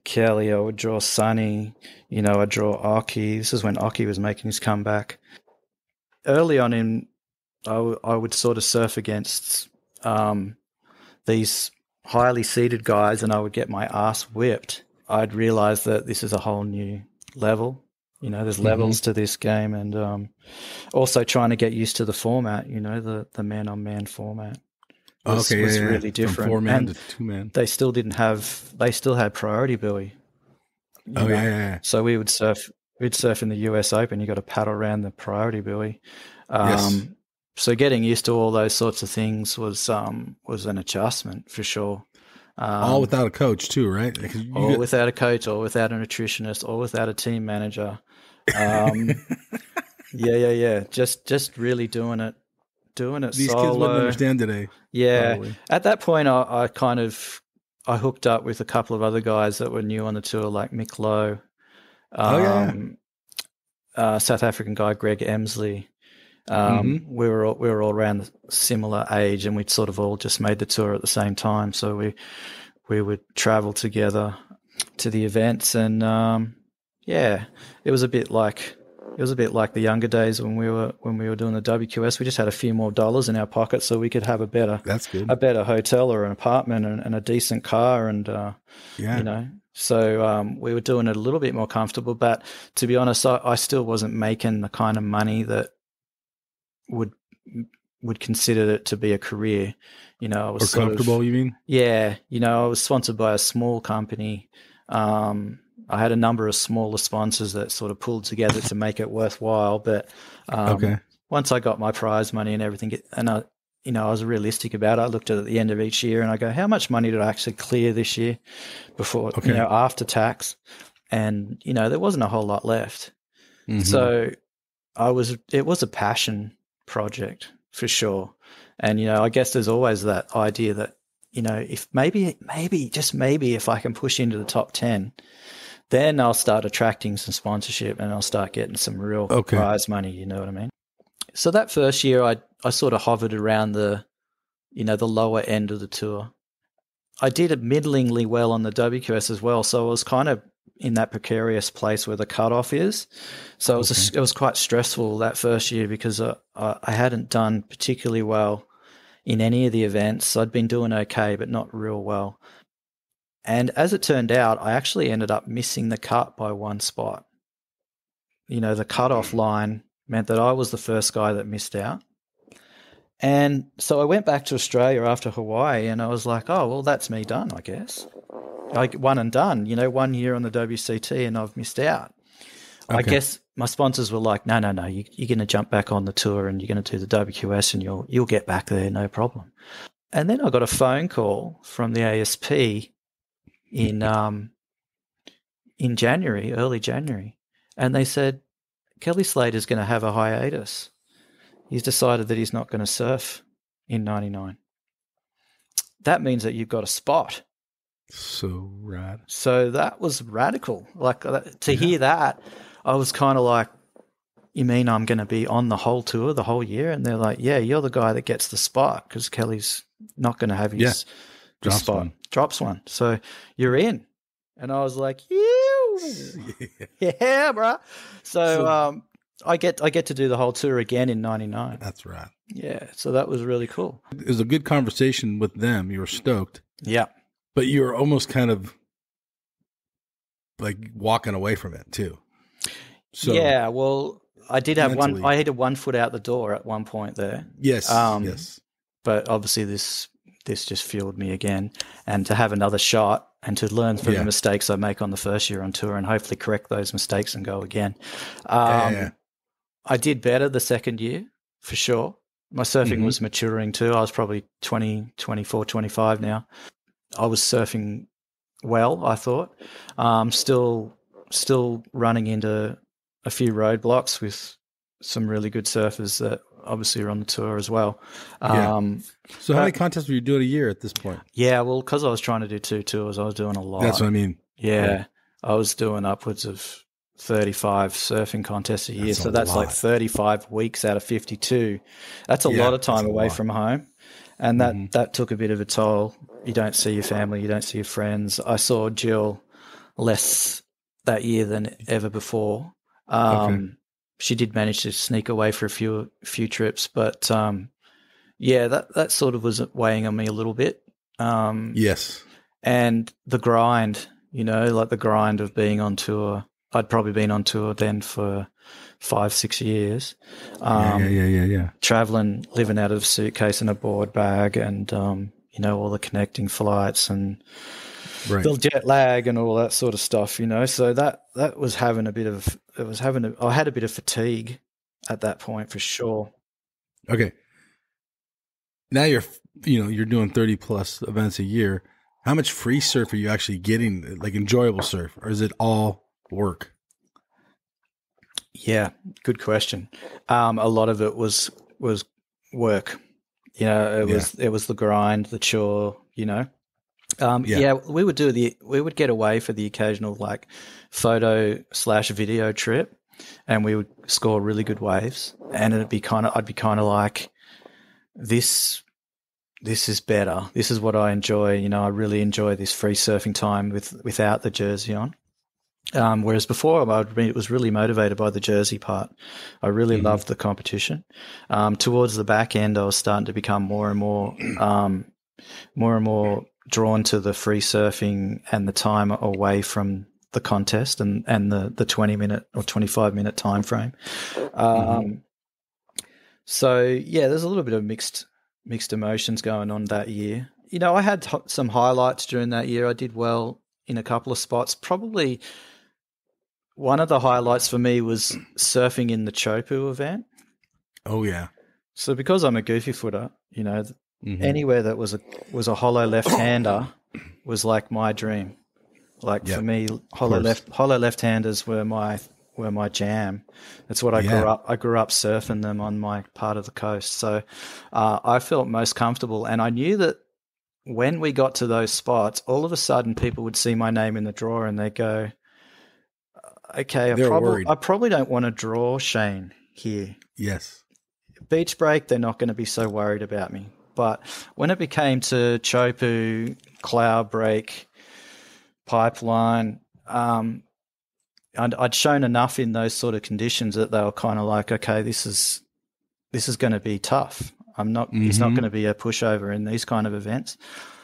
Kelly, I would draw Sonny, I'd draw Aki. This is when Aki was making his comeback. Early on I would sort of surf against these highly seeded guys, and I would get my ass whipped. I'd realize that this is a whole new level. There's levels to this game, and also trying to get used to the format, the man-on-man format. Was really different. From 4-man and to 2-man. They still had priority buoy. Yeah. So we'd surf in the US Open. You got to paddle around the priority buoy. Yes. So getting used to all those sorts of things was an adjustment for sure. All without a coach too, right? Without a coach, or without a nutritionist, or without a team manager. Yeah. Just really doing it These solo. kids wouldn't understand today. Yeah. Probably. At that point, I hooked up with a couple of other guys that were new on the tour, like Mick Lowe, South African guy Greg Emsley. We were all around the similar age, and we'd sort of all just made the tour at the same time. So we would travel together to the events, and it was a bit like the younger days when we were doing the WQS. We just had a few more dollars in our pocket, so we could have a better hotel or an apartment and a decent car, and So we were doing it a little bit more comfortable. But to be honest, I still wasn't making the kind of money that would consider it to be a career. I was comfortable. You mean? Yeah. I was sponsored by a small company. I had a number of smaller sponsors that sort of pulled together to make it worthwhile. But once I got my prize money and everything, and I was realistic about it. I looked at the end of each year and I go, how much money did I actually clear this year before, after tax? And, there wasn't a whole lot left. Mm-hmm. So it was a passion project for sure. And, I guess there's always that idea that, if maybe if I can push into the top 10, then I'll start attracting some sponsorship and I'll start getting some real prize money. You know what I mean? So that first year I sort of hovered around the lower end of the tour. I did it middlingly well on the WQS as well. So I was kind of in that precarious place where the cutoff is. So it was quite stressful that first year because I hadn't done particularly well in any of the events. I'd been doing okay, but not real well. And as it turned out, I actually ended up missing the cut by one spot. The cutoff line meant that I was the first guy that missed out. And so I went back to Australia after Hawaii and I was like, oh, well, that's me done, I guess. One and done, 1 year on the WCT and I've missed out. Okay. I guess my sponsors were like, no, you're going to jump back on the tour and you're going to do the WQS and you'll get back there, no problem. And then I got a phone call from the ASP in January, early January, and they said, Kelly Slater's going to have a hiatus. He's decided that he's not going to surf in 99. That means that you've got a spot. So rad. So that was radical. Like to hear that, I was kind of like, you mean I'm going to be on the whole tour, the whole year? And they're like, yeah, you're the guy that gets the spot because Kelly's not going to have his spot. Drops one. So you're in. And I was like, yeah, bro. So I get to do the whole tour again in 99. That's right. Yeah. So that was really cool. It was a good conversation with them. You were stoked. Yeah. But you were almost kind of like walking away from it too. So yeah, well, I did have mentally- I had 1 foot out the door at one point there. yes, yes, But obviously this just fueled me again, and to have another shot and to learn from the mistakes I make on the first year on tour and hopefully correct those mistakes and go again. I did better the second year for sure. My surfing was maturing too. I was probably 20, 24, 25 now. I was surfing well, I thought. Still running into a few roadblocks with some really good surfers that obviously are on the tour as well. So how many contests were you doing a year at this point? Yeah, well, because I was trying to do 2 tours, I was doing a lot. That's what I mean. Yeah, I was doing upwards of 35 surfing contests a year. So that's like 35 weeks out of 52. That's a lot of time away from home. And that took a bit of a toll. You don't see your family, you don't see your friends. I saw Jill less that year than ever before. She did manage to sneak away for a few trips, but that sort of was weighing on me a little bit. Yes. And the grind, like the grind of being on tour. I'd probably been on tour then for 5-6 years. Traveling, living out of a suitcase and a board bag, and all the connecting flights and the jet lag and all that sort of stuff. So that was having a bit of I had a bit of fatigue at that point for sure. Okay. Now you're doing 30 plus events a year. How much free surf are you actually getting, like enjoyable surf, or is it all work? Yeah, good question. A lot of it was work. It was the grind, the chore. We would get away for the occasional like photo/video trip, and we would score really good waves, and I'd be kind of like, this is better. This is what I enjoy. I really enjoy this free surfing time without the jersey on. Whereas before, it was really motivated by the jersey part. I really loved the competition. Towards the back end, I was starting to become more and more drawn to the free surfing and the time away from the contest and the 20-minute or 25-minute time frame. So yeah, there's a little bit of mixed emotions going on that year. I had some highlights during that year. I did well in a couple of spots. Probably one of the highlights for me was surfing in the Chopu event. Oh yeah. So because I'm a goofy footer, anywhere that was a hollow left-hander was like my dream. Like for me, hollow left-handers were my jam. That's what I grew up surfing them on my part of the coast. So I felt most comfortable, and I knew that when we got to those spots, all of a sudden people would see my name in the draw and they go, okay, I probably don't want to draw Shane here. Yes. Beach break, they're not going to be so worried about me. But when it became to Chopu, cloud break, pipeline, I'd shown enough in those sort of conditions that they were kind of like, okay, this is going to be tough. It's not going to be a pushover in these kind of events.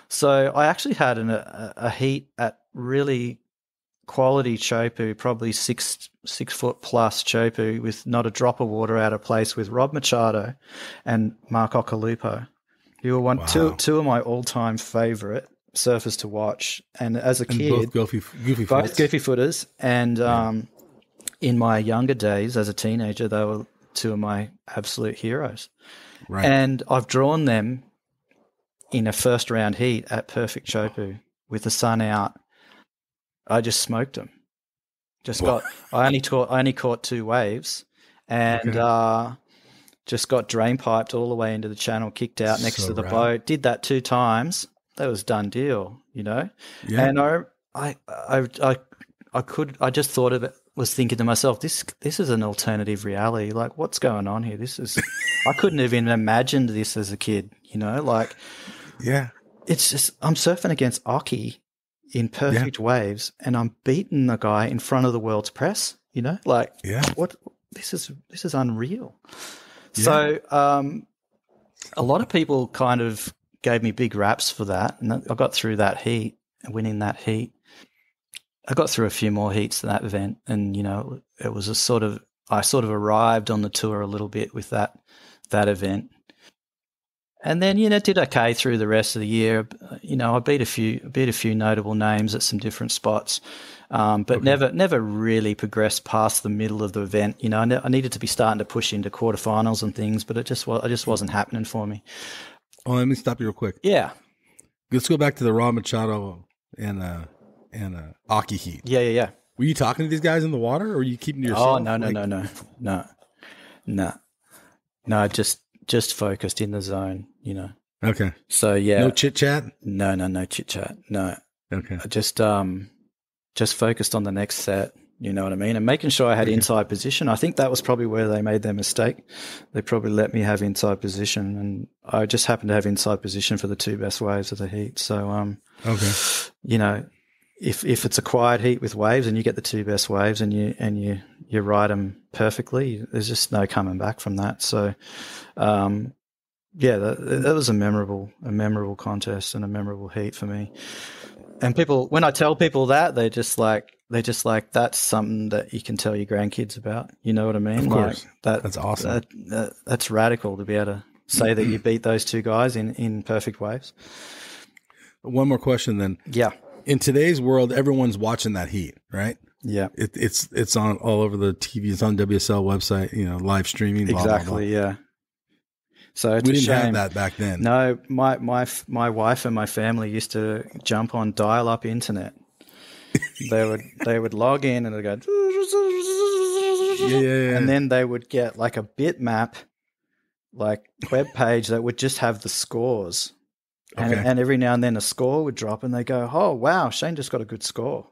So I actually had a heat at really quality Chopu, probably 6 foot plus Chopu, with not a drop of water out of place, with Rob Machado and Mark Occhilupo, who were two of my all-time favorite surfers to watch. And as a kid, both goofy footers. And in my younger days as a teenager, they were two of my absolute heroes. Right. And I've drawn them in a first round heat at Perfect Chopu with the sun out. I just smoked them. I only caught 2 waves, and just got drain piped all the way into the channel, kicked out next to the boat. Did that 2 times. That was done deal, Yeah. And I just thought of it. Was thinking to myself, this is an alternative reality. Like, what's going on here? I couldn't have even imagined this as a kid, It's just, I'm surfing against Occy in perfect waves, and I'm beating the guy in front of the world's press, what, this is unreal. Yeah. So, a lot of people kind of gave me big raps for that. And I got through that heat, winning that heat. I got through a few more heats than that event, and it was I sort of arrived on the tour a little bit with that event, and then did okay through the rest of the year. I beat a few notable names at some different spots, but never really progressed past the middle of the event. I needed to be starting to push into quarterfinals and things, but it just wasn't happening for me. Oh, let me stop you real quick. Yeah, let's go back to the Raw Machado and Aki heat. Yeah. Were you talking to these guys in the water, or were you keeping to yourself? Oh, no. Just focused in the zone. Okay. So yeah, no chit chat. No chit chat. No. Okay. I just focused on the next set. You know what I mean? And making sure I had inside position. I think that was probably where they made their mistake. They probably let me have inside position, and I just happened to have inside position for the two best waves of the heat. So, if it's a quiet heat with waves and you get the two best waves and you ride them perfectly, there's just no coming back from that. So, that was a memorable contest and a memorable heat for me. And people, when I tell people that, they're just like, that's something that you can tell your grandkids about. You know what I mean? Of course. That's awesome. That's radical to be able to say that you beat those two guys in perfect waves. One more question then. Yeah. In today's world, everyone's watching that heat, right? Yeah. It's on all over the TV. It's on WSL website, live streaming. Blah, exactly. Blah, blah. Yeah. So it's we a didn't shame. have that back then. No, my wife and my family used to jump on dial-up internet. They would log in and they'd go, yeah. And then they would get like a bitmap, like web page that would just have the scores. And every now and then a score would drop and they go, oh, wow, Shane just got a good score.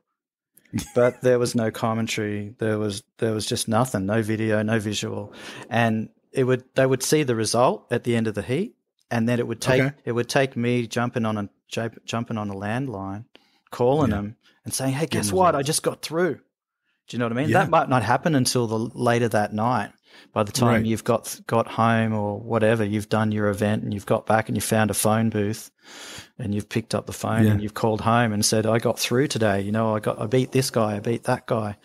But there was no commentary. There was just nothing, no video, no visual. And they would see the result at the end of the heat, and then it would take me jumping on a landline, calling them and saying, hey, guess what? I just got through. Do you know what I mean? Yeah. That might not happen until later that night. By the time you've got home or whatever, you've done your event and you've got back and you found a phone booth and you've picked up the phone and you've called home and said, I got through today. I beat this guy. I beat that guy.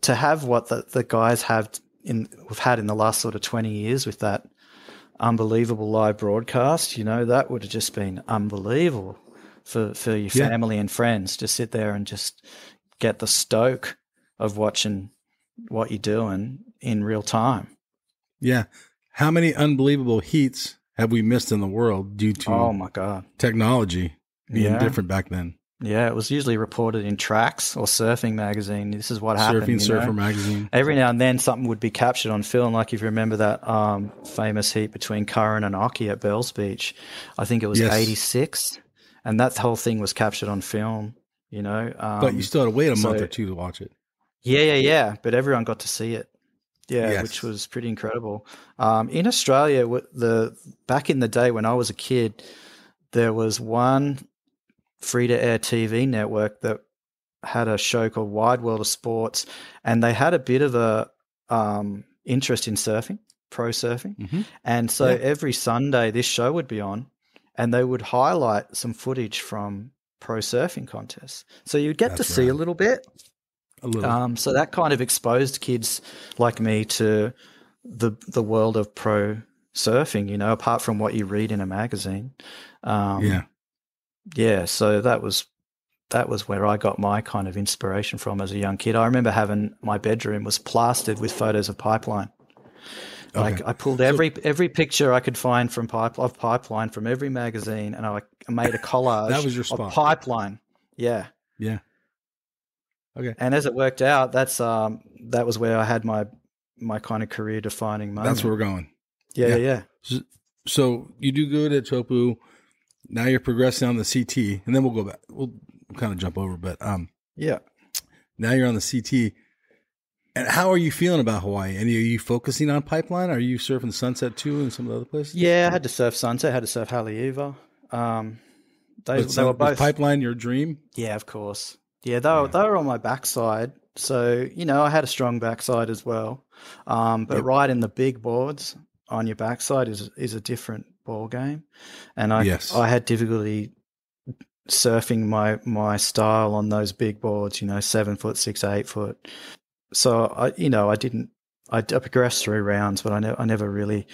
To have what the guys we've had in the last sort of 20 years with that unbelievable live broadcast, that would have just been unbelievable for your family and friends to sit there and just get the stoke of watching what you're doing in real time. Yeah. How many unbelievable heats have we missed in the world due to oh my God, technology being different back then? Yeah, it was usually reported in Tracks or Surfing Magazine. This is what happened. Surfer Magazine. Every now and then something would be captured on film. Like if you remember that famous heat between Curran and Occy at Bells Beach, I think it was 86. And that whole thing was captured on film, but you still had to wait a month or two to watch it. Yeah. But everyone got to see it. Yeah, yes. Which was pretty incredible. In Australia, back in the day when I was a kid, there was one free-to-air TV network that had a show called Wide World of Sports, and they had a bit of a interest in surfing, pro surfing. Mm-hmm. And so every Sunday this show would be on, and they would highlight some footage from pro surfing contests. So you'd get to see a little bit. So that kind of exposed kids like me to the world of pro surfing, apart from what you read in a magazine. Yeah, so that was where I got my kind of inspiration from as a young kid. I remember having my bedroom was plastered with photos of Pipeline. Like I pulled every picture I could find of Pipeline from every magazine, and I made a collage. That was your spot. Of Pipeline. Yeah. Yeah. Okay. And as it worked out, that was where I had my kind of career defining moment. That's where we're going. Yeah. So you do good at Chopu. Now you're progressing on the CT, and then we'll go back. We'll kind of jump over, but yeah. Now you're on the CT. And how are you feeling about Hawaii? And are you focusing on Pipeline? Are you surfing Sunset too and some of the other places? Yeah, I had to surf Sunset. I had to surf Haleiwa. They were both Pipeline your dream? Yeah, of course. Yeah, they were on my backside. So, I had a strong backside as well. But riding the big boards on your backside is a different ball game. And I had difficulty surfing my style on those big boards, 7 foot, 6, 8 foot. So I progressed through rounds, but I never really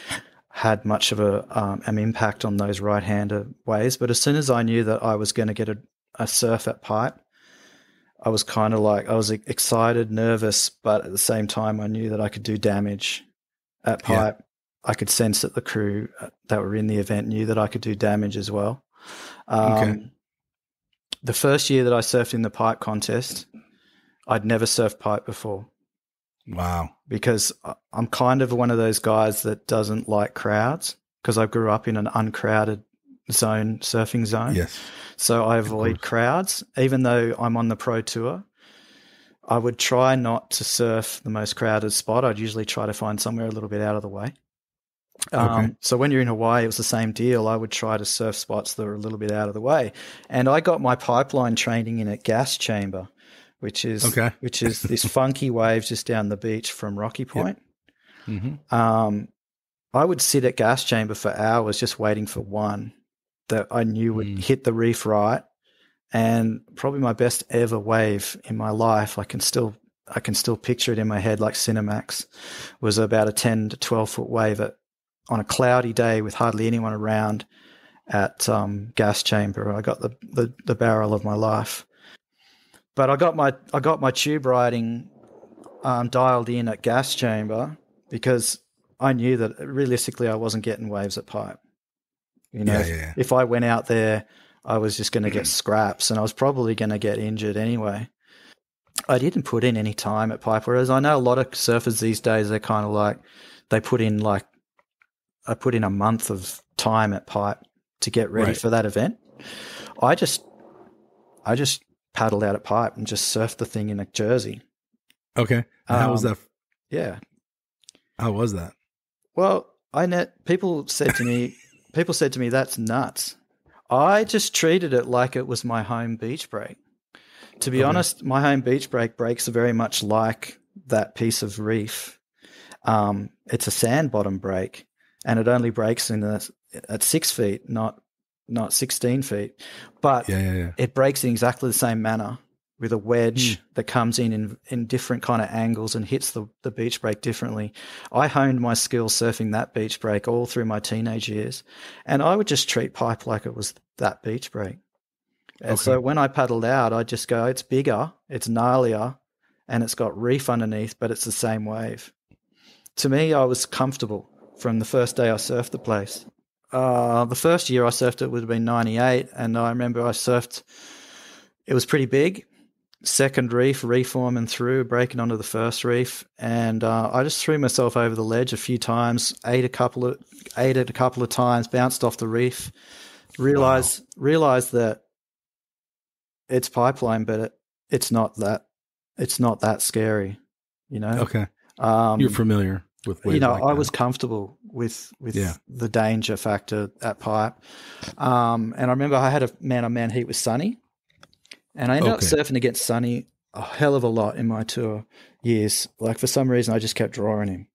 had much of an impact on those right-hander waves. But as soon as I knew that I was going to get a surf at pipe, I was kind of like, I was excited, nervous, but at the same time, I knew that I could do damage at pipe. Yeah. I could sense that the crew that were in the event knew that I could do damage as well. Okay. The first year that I surfed in the pipe contest, I'd never surfed pipe before. Wow. Because I'm kind of one of those guys that doesn't like crowds, because I grew up in an uncrowded surfing zone. Yes. So I avoid crowds. Even though I'm on the pro tour, I would try not to surf the most crowded spot. I'd usually try to find somewhere a little bit out of the way. Okay. So when you're in Hawaii, it was the same deal. I would try to surf spots that were a little bit out of the way. And I got my pipeline training in at Gas Chamber, which is this funky wave just down the beach from Rocky Point. Yep. Mm-hmm. I would sit at Gas Chamber for hours just waiting for one that I knew would hit the reef right. And probably my best ever wave in my life, I can still picture it in my head like Cinemax, was about a 10 to 12 foot wave on a cloudy day with hardly anyone around at Gas Chamber. I got the barrel of my life. But I got my tube riding dialed in at Gas Chamber because I knew that realistically I wasn't getting waves at pipe. If I went out there, I was just going to get scraps, and I was probably going to get injured anyway. I didn't put in any time at pipe, whereas I know a lot of surfers these days, they're kind of like, I put in a month of time at pipe to get ready for that event. I just paddled out at pipe and just surfed the thing in a jersey. Okay. How was that? Yeah. How was that? Well, people said to me, that's nuts. I just treated it like it was my home beach break. To be honest, my home beach break breaks are very much like that piece of reef. It's a sand bottom break, and it only breaks at 6 feet, not 16 feet. But it breaks in exactly the same manner, with a wedge that comes in different kind of angles and hits the beach break differently. I honed my skills surfing that beach break all through my teenage years, and I would just treat pipe like it was that beach break. And so when I paddled out, I'd just go, it's bigger, it's gnarlier, and it's got reef underneath, but it's the same wave. To me, I was comfortable from the first day I surfed the place. The first year I surfed it would have been 98, and I remember I surfed, it was pretty big. Second reef, reforming through, breaking onto the first reef, and I just threw myself over the ledge a few times, ate it a couple of times, bounced off the reef, realized that it's pipeline, but it's not that scary, Okay. You're familiar with waves like I was comfortable with the danger factor at pipe, and I remember I had a man-on-man heat with Sonny. And I ended up surfing against Sonny a hell of a lot in my tour years. Like, for some reason, I just kept drawing him.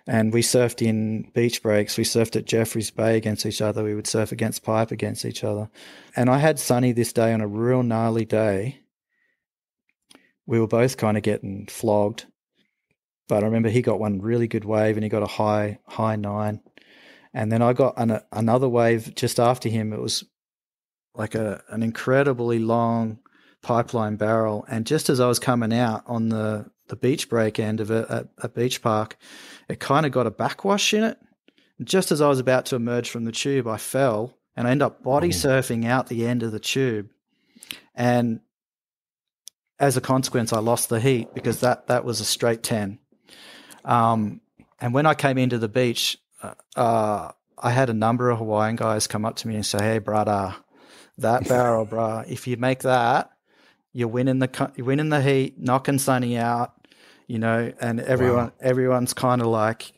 And we surfed in beach breaks. We surfed at Jeffreys Bay against each other. We would surf against pipe against each other. And I had Sonny this day on a real gnarly day. We were both kind of getting flogged. But I remember he got one really good wave and he got a high 9. And then I got another wave just after him. It was like an incredibly long pipeline barrel. And just as I was coming out on the beach break end of it at Beach Park, it kind of got a backwash in it. And just as I was about to emerge from the tube, I fell and I ended up body surfing out the end of the tube. And as a consequence, I lost the heat because that was a straight 10. And when I came into the beach, I had a number of Hawaiian guys come up to me and say, "Hey, brother, that barrel, bruh, if you make that, you're winning the heat, knocking Sonny out, and everyone's kind of like,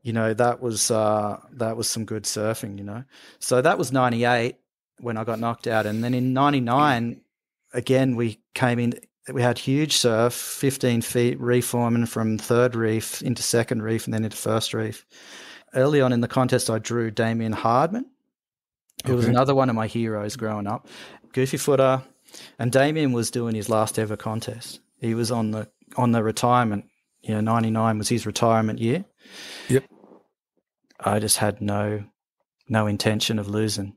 that was some good surfing, So that was 98 when I got knocked out. And then in 99, again, we had huge surf, 15 feet reforming from third reef into second reef and then into first reef. Early on in the contest, I drew Damien Hardman, who was another one of my heroes growing up. goofy footer, and Damien was doing his last ever contest. He was on the retirement. 99 was his retirement year. Yep. I just had no intention of losing,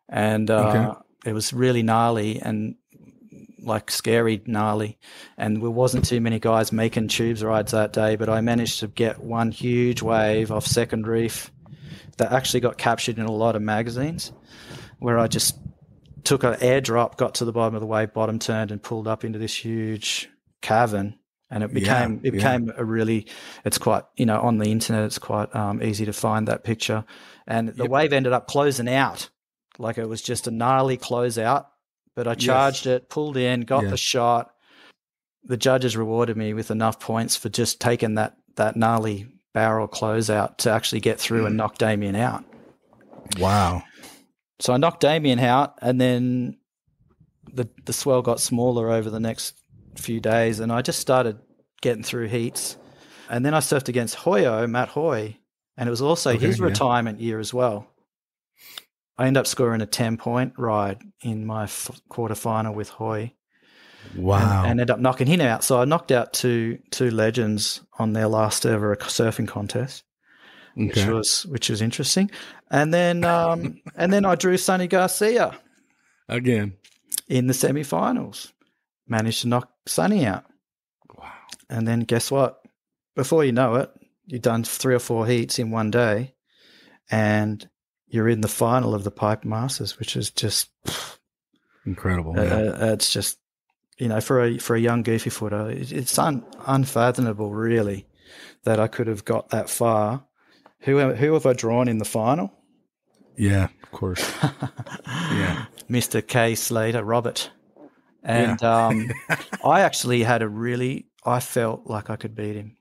and it was really gnarly and like scary gnarly, and there wasn't too many guys making tubes rides that day, but I managed to get one huge wave off second reef that actually got captured in a lot of magazines, where I just took an airdrop, got to the bottom of the wave, bottom turned, and pulled up into this huge cavern. And it became a really, it's quite, on the internet, it's quite easy to find that picture. And the wave ended up closing out. Like it was just a gnarly closeout, but I charged it, pulled in, got the shot. The judges rewarded me with enough points for just taking that gnarly barrel closeout to actually get through and knock Damien out. Wow. So I knocked Damien out, and then the swell got smaller over the next few days, and I just started getting through heats. And then I surfed against Matt Hoy, and it was also his retirement year as well. I ended up scoring a 10-point ride in my quarterfinal with Hoy. Wow. And ended up knocking him out. So I knocked out two legends on their last ever surfing contest, which was interesting. And then I drew Sonny Garcia again in the semifinals. Managed to knock Sonny out. Wow. And then guess what? Before you know it, you've done 3 or 4 heats in one day, and you're in the final of the Pipe Masters, which is just incredible. It's just, for a young goofy footer, it's unfathomable, really, that I could have got that far. Who have I drawn in the final? Yeah, of course. Yeah, Mr. K. Slater, Robert. And I actually had I felt like I could beat him.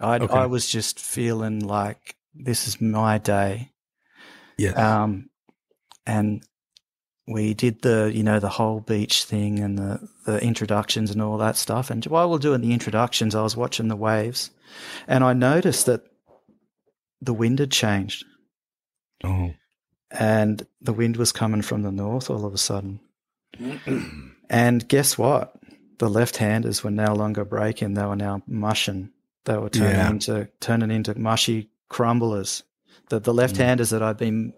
I was just feeling like this is my day. Yeah. And we did the whole beach thing and the introductions and all that stuff. And while we're doing the introductions, I was watching the waves, and I noticed that the wind had changed. Oh. And the wind was coming from the north all of a sudden. And guess what? The left-handers were no longer breaking. They were now mushing. They were turning into mushy crumblers. The left-handers that I'd been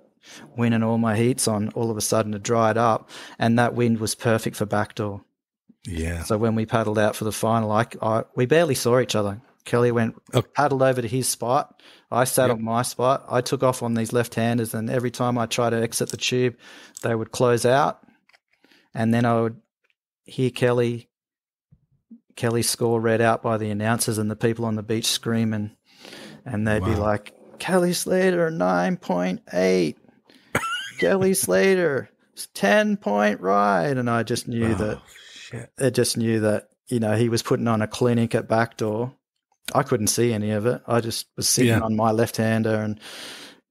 winning all my heats on all of a sudden had dried up, and that wind was perfect for backdoor. Yeah. So when we paddled out for the final, we barely saw each other. Kelly paddled over to his spot. I sat on my spot. I took off on these left-handers, and every time I tried to exit the tube, they would close out. And then I would hear Kelly's score read out by the announcers and the people on the beach screaming, and they'd be like, Kelly Slater, 9.8. Kelly Slater, 10-point ride. And I just knew that he was putting on a clinic at backdoor. I couldn't see any of it. I just was sitting on my left-hander and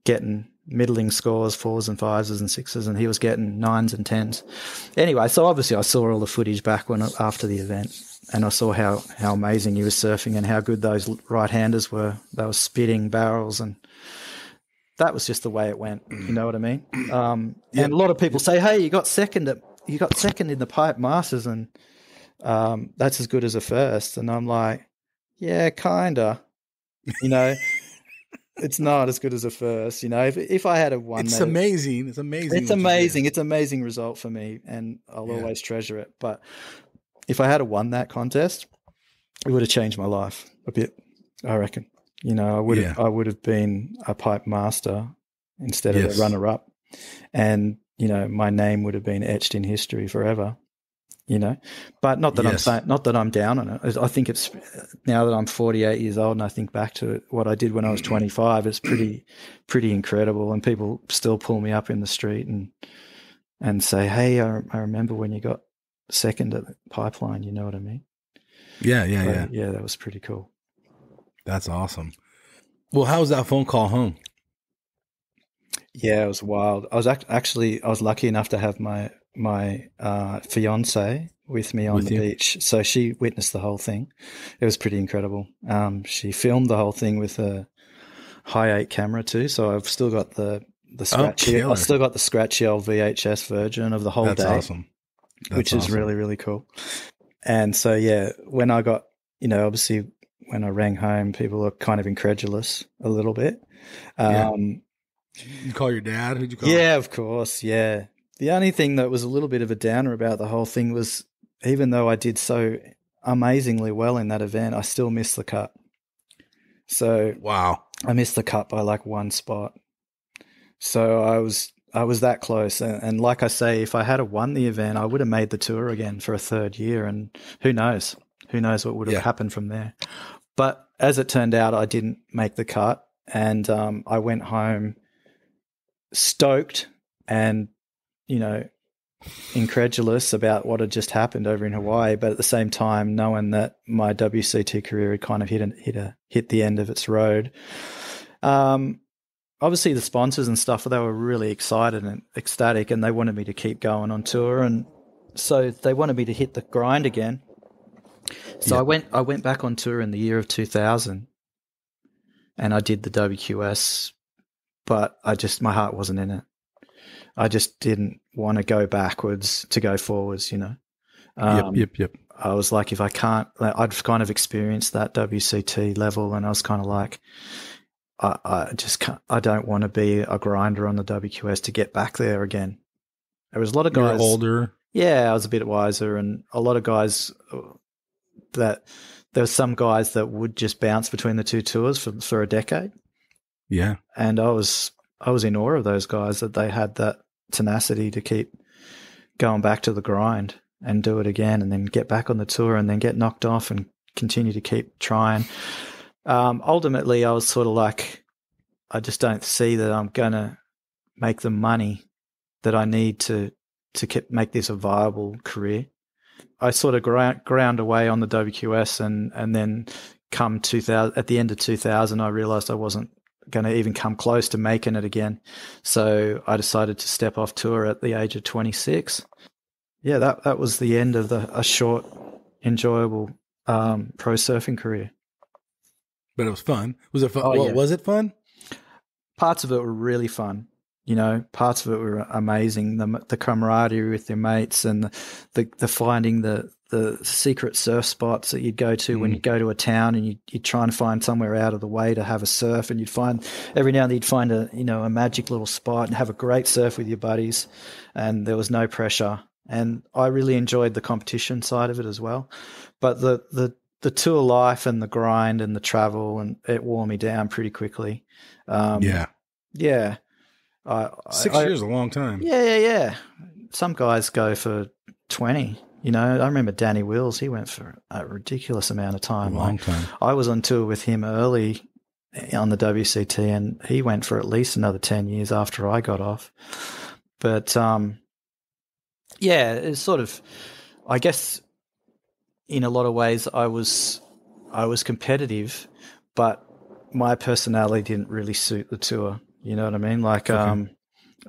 getting middling scores, 4s and 5s and 6s, and he was getting 9s and 10s. Anyway, so obviously I saw all the footage back after the event, and I saw how amazing he was surfing and how good those right-handers were. They were spitting barrels, and that was just the way it went. You know what I mean? And a lot of people say, "Hey, you got second in the Pipe Masters, and that's as good as a first." And I'm like, "Yeah, kinda." It's not as good as a first. If I had won, it's amazing. It's amazing. It's amazing. It's an amazing result for me, and I'll always treasure it. But if I had won that contest, it would have changed my life a bit, I reckon. I would have been a Pipe Master instead of a runner-up, and my name would have been etched in history forever. But not that I'm down on it. I think it's, now that I'm 48 years old and I think back to it, what I did when I was 25, it's pretty incredible, and people still pull me up in the street and say, "Hey, I remember when you got second at the Pipeline." You know what I mean? Yeah. Yeah, that was pretty cool. That's awesome. Well, how was that phone call home? Yeah, it was wild. I was I was lucky enough to have my fiance with me on the beach, so she witnessed the whole thing. It was pretty incredible. She filmed the whole thing with a Hi8 camera too, so I've still got the scratchy. I've still got the scratchy old VHS version of the whole day. That's awesome. which is awesome. really, really cool. And so, yeah, when I got, obviously when I rang home, people were kind of incredulous a little bit. Yeah. You call your dad? Who'd you call? Yeah, of course. Yeah. The only thing that was a little bit of a downer about the whole thing was, even though I did so amazingly well in that event, I still missed the cut. So Wow. I missed the cut by like one spot. So I was that close. And like I say, if I had won the event, I would have made the tour again for a third year. And who knows? Who knows what would have happened from there? But as it turned out, I didn't make the cut. And I went home stoked and, incredulous about what had just happened over in Hawaii, but at the same time knowing that my WCT career had kind of hit the end of its road. Obviously the sponsors and stuff, they were really excited and ecstatic, and they wanted me to keep going on tour, and so they wanted me to hit the grind again. So I went back on tour in the year of 2000, and I did the WQS, but my heart wasn't in it. I just didn't want to go backwards to go forwards, Yep. I was like, if I can't, I'd kind of experienced that WCT level, and I was kind of like, I just can't, I don't want to be a grinder on the WQS to get back there again. There was a lot of guys. You're older. Yeah, I was a bit wiser, and a lot of guys there were some guys that would just bounce between the two tours for a decade. Yeah. And I was in awe of those guys, that they had that tenacity to keep going back to the grind and do it again, and then get back on the tour and then get knocked off and continue to keep trying. Ultimately, I was sort of like, I just don't see that I'm going to make the money that I need to make this a viable career. I sort of ground away on the WQS, and then come 2000, at the end of 2000, I realized I wasn't going to even come close to making it again. So I decided to step off tour at the age of 26. Yeah, that was the end of a short, enjoyable pro surfing career. But it was fun. Was it fun? Oh, Well, yeah. was it fun? Parts of it were really fun. Parts of it were amazing. The camaraderie with your mates, and the finding the secret surf spots that you'd go to when you go to a town, and you'd try and find somewhere out of the way to have a surf, and you'd find every now and then you'd find a magic little spot and have a great surf with your buddies, and there was no pressure. And I really enjoyed the competition side of it as well. But the tour life and the grind and the travel, and it wore me down pretty quickly. Yeah. 6 years is a long time. Yeah. Some guys go for 20. I remember Danny Wills, he went for a ridiculous amount of time. A long time. I was on tour with him early on the WCT, and he went for at least another 10 years after I got off. But, it's sort of, I guess, in a lot of ways I was competitive, but my personality didn't really suit the tour. You know what I mean? Like, okay.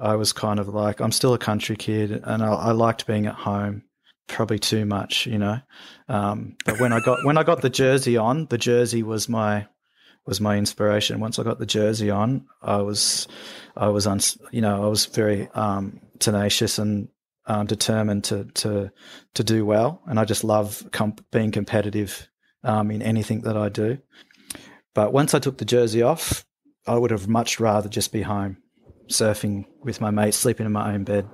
I was kind of like, I'm still a country kid, and I liked being at home, probably too much, But when I got the jersey on, the jersey was my inspiration. Once I got the jersey on, I was very tenacious and determined to do well, and I just love being competitive in anything that I do. But once I took the jersey off, I would have much rather just be home, surfing with my mates, sleeping in my own bed.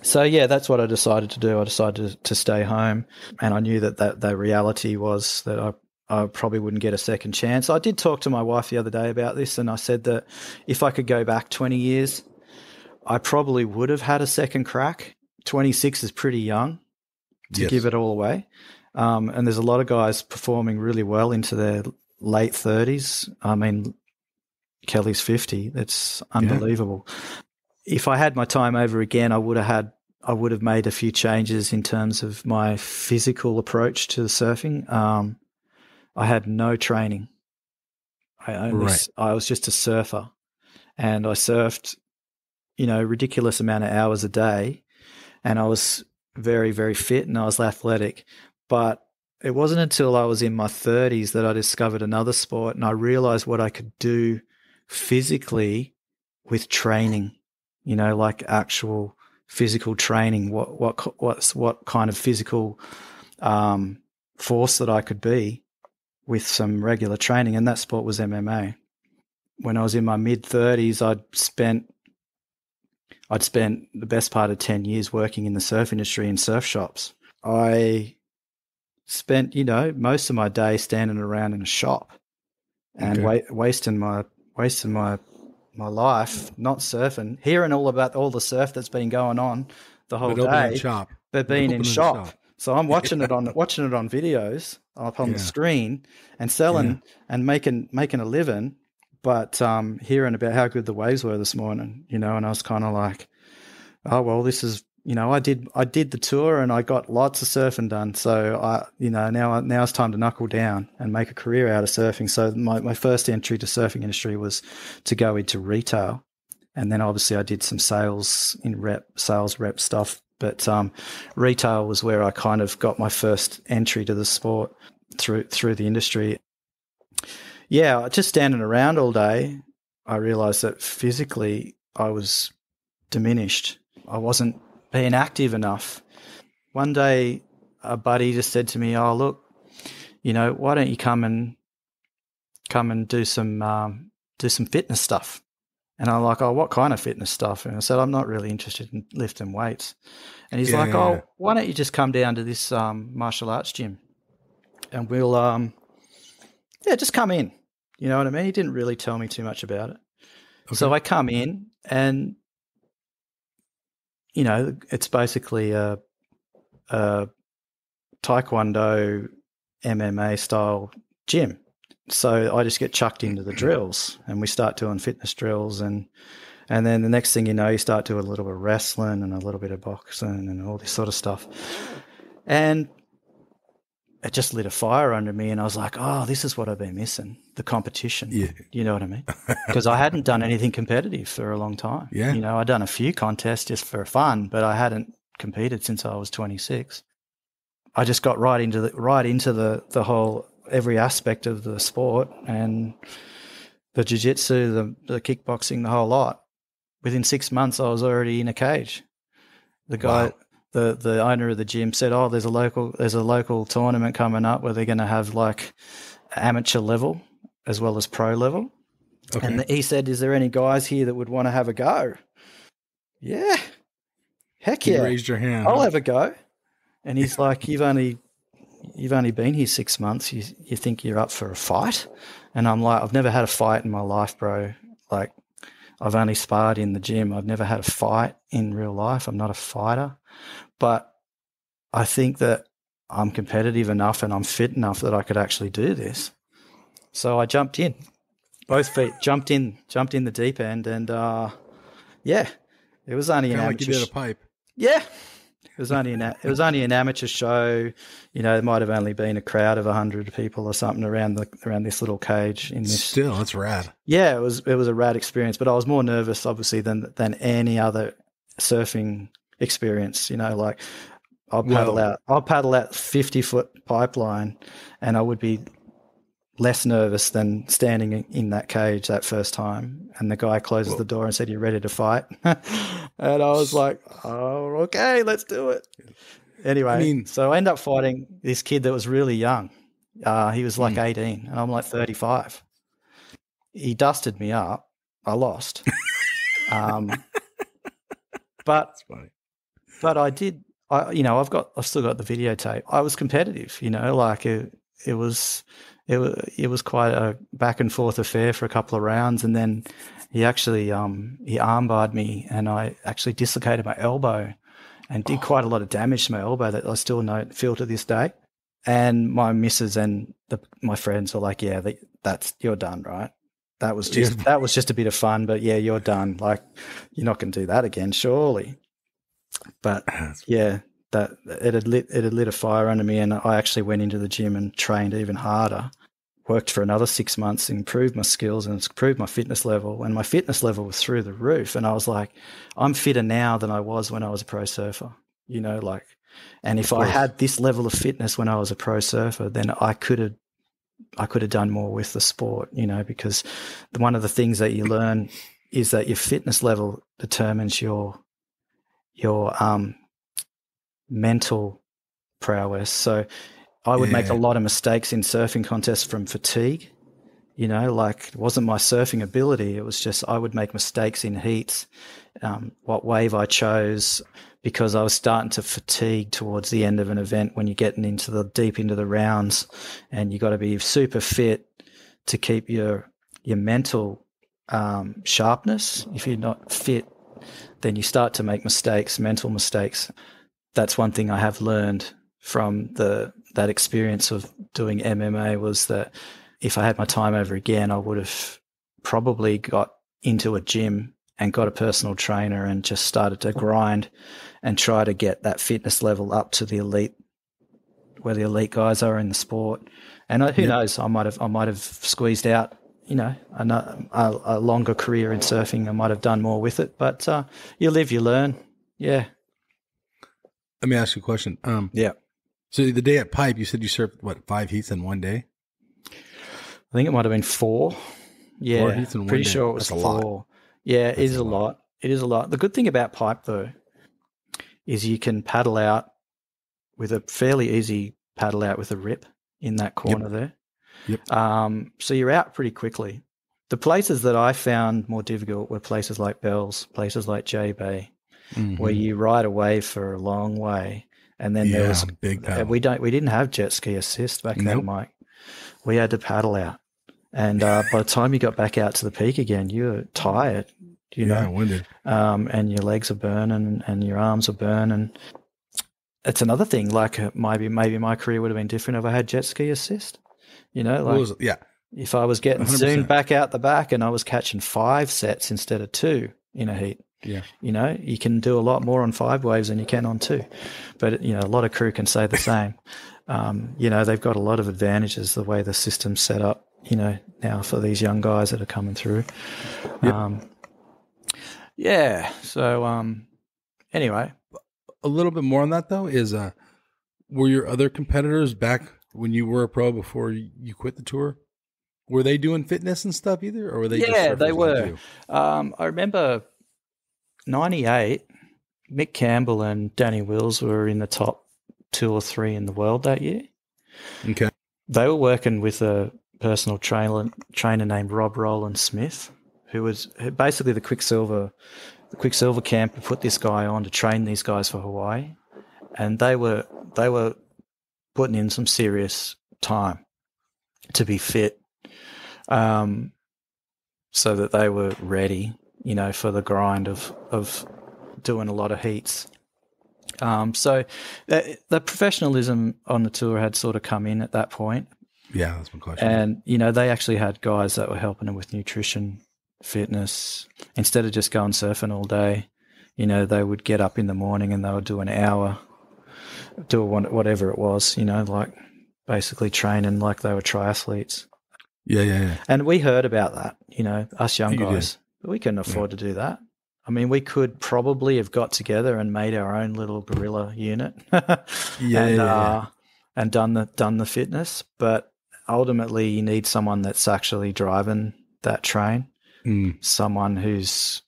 So, that's what I decided to do. I decided to stay home, and I knew that the reality was that I probably wouldn't get a second chance. I did talk to my wife the other day about this, and I said that if I could go back 20 years, I probably would have had a second crack. 26 is pretty young to give it all away. And there's a lot of guys performing really well into their late 30s. I mean, Kelly's 50. That's unbelievable. Yeah. If I had my time over again, I would have made a few changes in terms of my physical approach to surfing. I had no training. I was just a surfer, and I surfed, ridiculous amount of hours a day, and I was very, very fit, and I was athletic. But it wasn't until I was in my 30s that I discovered another sport, and I realized what I could do physically with training, like actual physical training, what kind of physical force that I could be with some regular training, and that sport was MMA. When I was in my mid-30s, I'd spent the best part of 10 years working in the surf industry in surf shops. I spent, most of my day standing around in a shop and wasting my life not surfing, hearing all about all the surf that's been going on the whole day, but being in shop. So I'm watching it on videos up on the screen and selling and making a living, but hearing about how good the waves were this morning, and I was kind of like, oh well, this is, I did the tour and I got lots of surfing done. So now it's time to knuckle down and make a career out of surfing. So my first entry to surfing industry was to go into retail, and then obviously I did some sales rep stuff. But retail was where I kind of got my first entry to the sport through the industry. Yeah, just standing around all day, I realized that physically I was diminished. I wasn't being active enough. One day, a buddy just said to me, "Oh, look, why don't you come and do some fitness stuff?" And I'm like, "Oh, what kind of fitness stuff?" And I said, "I'm not really interested in lifting weights." And he's like, "Oh, why don't you just come down to this martial arts gym, and we'll just come in." You know what I mean? He didn't really tell me too much about it. Okay. So I come in, and it's basically a Taekwondo MMA style gym. So I just get chucked into the drills, and we start doing fitness drills, and then the next thing you know, you start doing a little bit of wrestling and a little bit of boxing and all this sort of stuff. And it just lit a fire under me, and I was like, oh, this is what I've been missing, the competition. Yeah. You know what I mean? Because I hadn't done anything competitive for a long time. Yeah. I'd done a few contests just for fun, but I hadn't competed since I was 26. I just got right into the whole, every aspect of the sport, and the jiu-jitsu, the kickboxing, the whole lot. Within 6 months, I was already in a cage. The guy... Wow. The owner of the gym said, "Oh, there's a local tournament coming up where they're going to have like amateur level as well as pro level." Okay. And he said, "Is there any guys here that would want to have a go?" Yeah, heck yeah! You raised your hand. I'll have a go. And he's like, "You've only been here 6 months. You think you're up for a fight?" And I'm like, "I've never had a fight in my life, bro. Like, I've only sparred in the gym. I've never had a fight in real life. I'm not a fighter. But I think that I'm competitive enough and I'm fit enough that I could actually do this." So I jumped in, both feet, jumped in the deep end, and it was only an amateur. Like you did a pipe. Yeah, it was only an amateur show. There might have only been a crowd of 100 people or something around this little cage. Still, that's rad. Yeah, it was a rad experience, but I was more nervous, obviously, than any other surfing experience. Like I'll paddle out 50-foot pipeline, and I would be less nervous than standing in that cage that first time. And the guy closes the door and said, "You ready to fight?" And I was like, "Oh, okay, let's do it." Anyway, so I ended up fighting this kid that was really young. He was like 18, and I'm like 35. He dusted me up. I lost. But that's funny. But I did. I've still got the videotape. I was competitive. Like it was quite a back and forth affair for a couple of rounds, and then he actually he armbarred me, and I actually dislocated my elbow, and did quite a lot of damage to my elbow that I still feel to this day. And my missus and my friends were like, "Yeah, that's you're done, right? That was just a bit of fun, but yeah, you're done. Like, you're not going to do that again, surely." But yeah, that it had lit a fire under me, and I actually went into the gym and trained even harder. Worked for another 6 months, improved my skills and improved my fitness level, and my fitness level was through the roof. And I was like, I'm fitter now than I was when I was a pro surfer. And if I had this level of fitness when I was a pro surfer, then I could have done more with the sport. Because one of the things that you learn is that your fitness level determines your your mental prowess. So I would make a lot of mistakes in surfing contests from fatigue. You know, like it wasn't my surfing ability. It was just I would make mistakes in heats, what wave I chose, because I was starting to fatigue towards the end of an event when you're getting deep into the rounds, and you got to be super fit to keep your mental sharpness. If you're not fit, then you start to make mistakes, mental mistakes. That's one thing I have learned from that experience of doing MMA, was that if I had my time over again, I would have probably got into a gym and got a personal trainer and just started to grind and try to get that fitness level up to the elite, where the elite guys are in the sport. And who knows, I might have squeezed out, you know, a longer career in surfing. I might have done more with it, but you live, you learn. Yeah. Let me ask you a question. Yeah. So the day at Pipe, you said you surfed, 5 heats in one day? I think it might have been 4. Yeah. 4 heats in one pretty day. sure it was That's 4. a lot. Yeah, it is a lot. It is a lot. The good thing about Pipe, though, is you can paddle out with a fairly easy paddle out with a rip in that corner there. Yep. So you're out pretty quickly. The places that I found more difficult were places like Bells, places like J Bay, where you ride a wave for a long way, and then there was big paddle. we didn't have jet ski assist back then, Mike. We had to paddle out, and by the time you got back out to the peak again, you were tired. You know, winded. And your legs are burning, and your arms are burning. It's another thing. Like maybe my career would have been different if I had jet ski assist. You know, like if I was getting 100%. zoomed back out the back and I was catching 5 sets instead of 2 in a heat. Yeah. You know, you can do a lot more on 5 waves than you can on 2. But, you know, a lot of crew can say the same. You know, they've got a lot of advantages the way the system's set up, you know, now for these young guys that are coming through. Yep. So, anyway. A little bit more on that, though, is were your other competitors back when you were a pro before you quit the tour? Were they doing fitness and stuff either? Or were they just surfers they were. like you? I remember 98, Mick Campbell and Danny Wills were in the top 2 or 3 in the world that year. Okay. They were working with a personal trainer named Rob Roland Smith, who was basically the Quicksilver camp who put this guy on to train these guys for Hawaii. And they were putting in some serious time to be fit, so that they were ready, you know, for the grind of doing a lot of heats. So the professionalism on the tour had sort of come in at that point. Yeah, that's my question. And, you know, they actually had guys that were helping them with nutrition, fitness. Instead of just going surfing all day, you know, they would get up in the morning and they would do an hour, do whatever it was, you know, like basically training like they were triathletes. Yeah. And we heard about that, you know, us young guys. But we couldn't afford to do that. I mean, we could probably have got together and made our own little guerrilla unit and done the fitness. But ultimately, you need someone that's actually driving that train, someone who's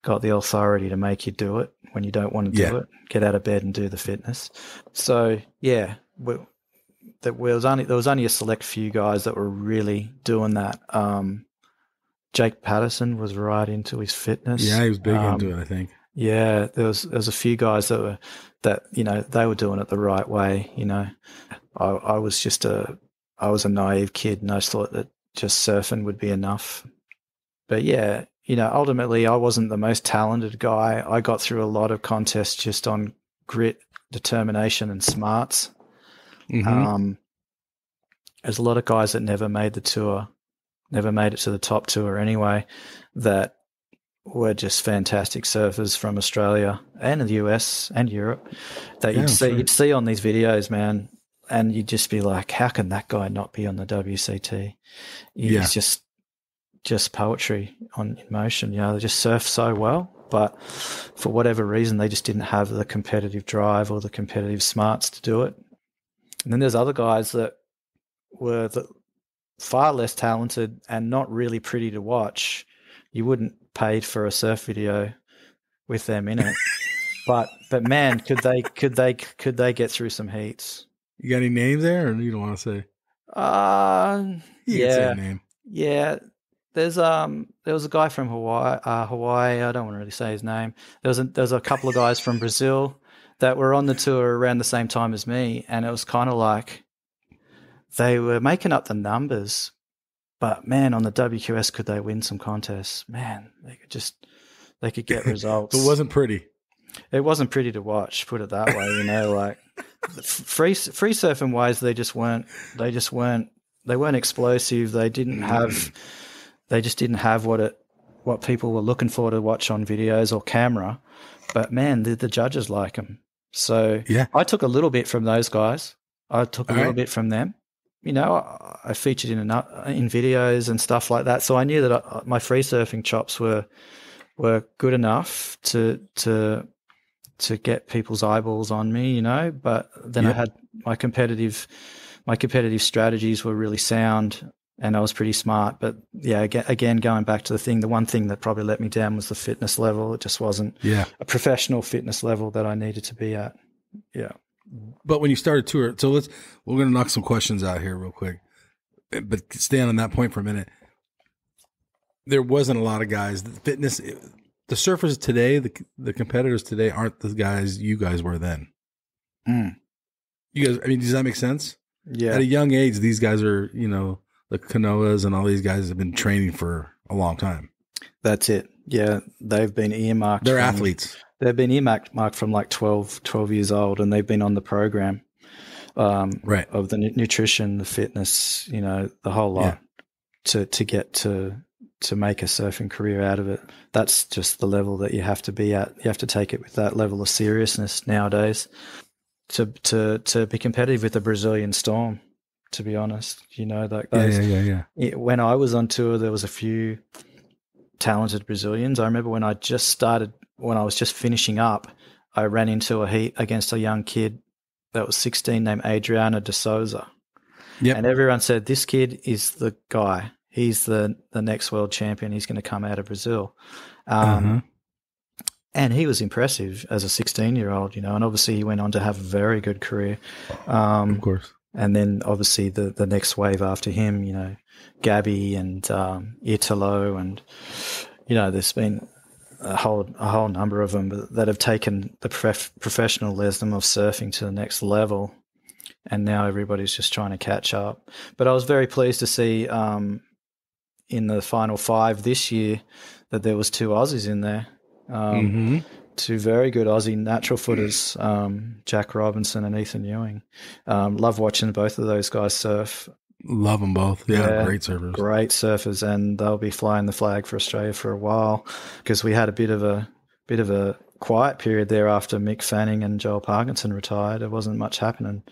got the authority to make you do it when you don't want to do it, get out of bed and do the fitness. So, yeah, there was only a select few guys that were really doing that. Jake Patterson was right into his fitness. Yeah, he was big into it, I think. Yeah, there was a few guys that you know, they were doing it the right way. You know, I was a naive kid and I just thought that just surfing would be enough. But yeah, you know, ultimately I wasn't the most talented guy. I got through a lot of contests just on grit, determination, and smarts. There's a lot of guys that never made the tour, never made it to the top tour anyway, that were just fantastic surfers from Australia and the US and Europe that you'd see on these videos, man, and you'd just be like, how can that guy not be on the WCT? He's just poetry in motion. You know, they just surf so well, but for whatever reason, they just didn't have the competitive drive or the competitive smarts to do it. And then there's other guys that were far less talented and not really pretty to watch. You wouldn't pay for a surf video with them in it. But man, could they get through some heats? You got any names there, or you don't want to say? You can say a name. Yeah. There was a guy from Hawaii. I don't want to really say his name. There was a couple of guys from Brazil that were on the tour around the same time as me, and it was kind of like they were making up the numbers. But man, on the WQS, could they win some contests? Man, they could get results. It wasn't pretty. It wasn't pretty to watch, put it that way. Like free surfing wise, they weren't explosive. They just didn't have what people were looking for to watch on videos or camera. But man, the judges like them. So yeah, I took a little bit from those guys. I took a little bit from them. I featured in videos and stuff like that. So I knew that my free surfing chops were good enough to get people's eyeballs on me, But then I had my competitive strategies were really sound, and I was pretty smart. But yeah, again, going back to the one thing that probably let me down was the fitness level. It just wasn't a professional fitness level that I needed to be at. Yeah. But when you started tour, so we're going to knock some questions out here real quick, but stay on that point for a minute. There wasn't a lot of guys. The surfers today, the competitors today aren't the guys you guys were then. You guys, I mean, does that make sense? Yeah. At a young age, these guys are, the Kanoas and all these guys have been training for a long time. That's it. Yeah. They've been earmarked. They're athletes. They've been earmarked from like 12 years old, and they've been on the program of the nutrition, the fitness, the whole lot to get to make a surfing career out of it. That's just the level that you have to be at. You have to take it with that level of seriousness nowadays to be competitive with the Brazilian Storm, to be honest. When I was on tour, there was a few talented Brazilians. I remember when I was just finishing up, I ran into a heat against a young kid that was 16 named Adriano de Souza. Yep. And everyone said, this kid is the guy. He's the next world champion. He's going to come out of Brazil. And he was impressive as a 16-year-old, and obviously he went on to have a very good career. Of course. And then obviously the next wave after him, Gabby and Italo, and, there's been a whole number of them that have taken the professionalism of surfing to the next level, and now everybody's just trying to catch up. But I was very pleased to see in the final 5 this year that there was 2 Aussies in there, 2 very good Aussie natural footers, Jack Robinson and Ethan Ewing. Love watching both of those guys surf. Love them both. Yeah, great surfers. Great surfers, and they'll be flying the flag for Australia for a while, because we had a bit of a quiet period there after Mick Fanning and Joel Parkinson retired. There wasn't much happening.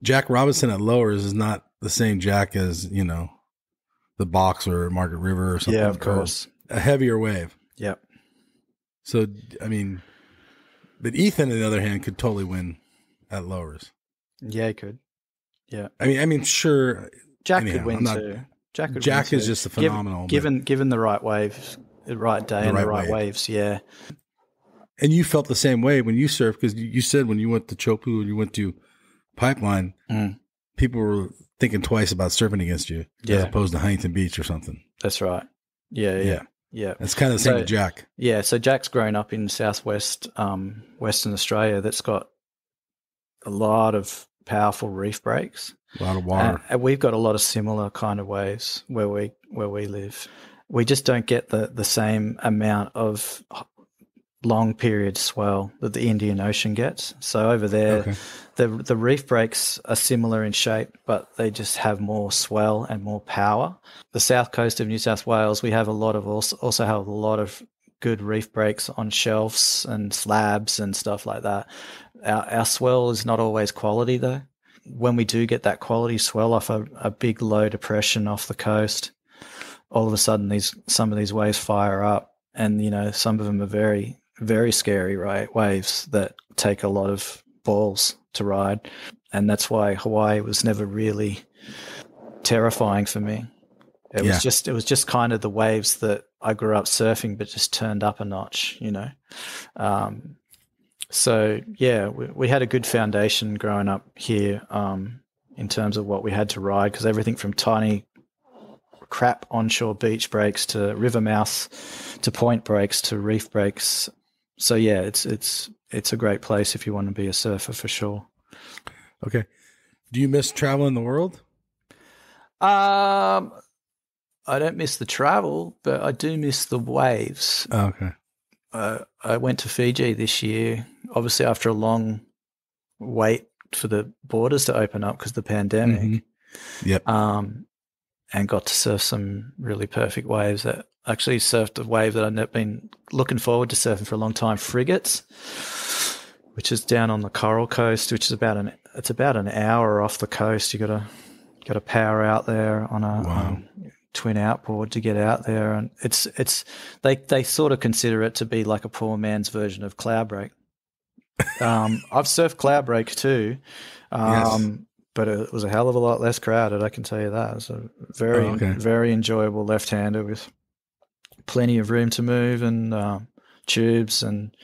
Jack Robinson at Lowers is not the same Jack as, the Box or Margaret River or something. Yeah, of course. A heavier wave. Yep. So, I mean, but Ethan, on the other hand, could totally win at Lowers. Yeah, he could. Yeah. I mean, sure. Jack could win too. Jack is just a phenomenal. Given the right waves, the right day, and the right waves. Yeah. And you felt the same way when you surfed, because you said when you went to Chopu and you went to Pipeline, people were thinking twice about surfing against you as opposed to Huntington Beach or something. That's right. Yeah. It's kind of the same with Jack. Yeah, so Jack's grown up in southwest Western Australia. That's got a lot of powerful reef breaks. A lot of water. And we've got a lot of similar kind of waves where we live. We just don't get the same amount of long period swell that the Indian Ocean gets. So over there, the reef breaks are similar in shape, but they just have more swell and more power. The south coast of New South Wales, we have also have a lot of good reef breaks on shelves and slabs and stuff like that. Our swell is not always quality though. When we do get that quality swell off a big low depression off the coast, all of a sudden some of these waves fire up, and some of them are very, very scary, right? Waves that take a lot of balls to ride. And that's why Hawaii was never really terrifying for me. It was just kind of the waves that I grew up surfing, but just turned up a notch, So yeah, we had a good foundation growing up here in terms of what we had to ride, because everything from tiny crap onshore beach breaks to river mouth to point breaks to reef breaks. So yeah, it's a great place if you want to be a surfer for sure. Okay. Do you miss traveling the world? I don't miss the travel, but I do miss the waves. Oh, okay. I went to Fiji this year, obviously after a long wait for the borders to open up because of the pandemic. Mm-hmm. Yep. And got to surf some really perfect waves. That actually surfed a wave that I've been looking forward to surfing for a long time, Frigates, which is down on the Coral Coast, which is about an hour off the coast. You got to power out there on a twin outboard to get out there, and they sort of consider it to be like a poor man's version of Cloudbreak. I've surfed Cloudbreak too, but it was a hell of a lot less crowded, I can tell you that. It's a very enjoyable left-hander with plenty of room to move and tubes, and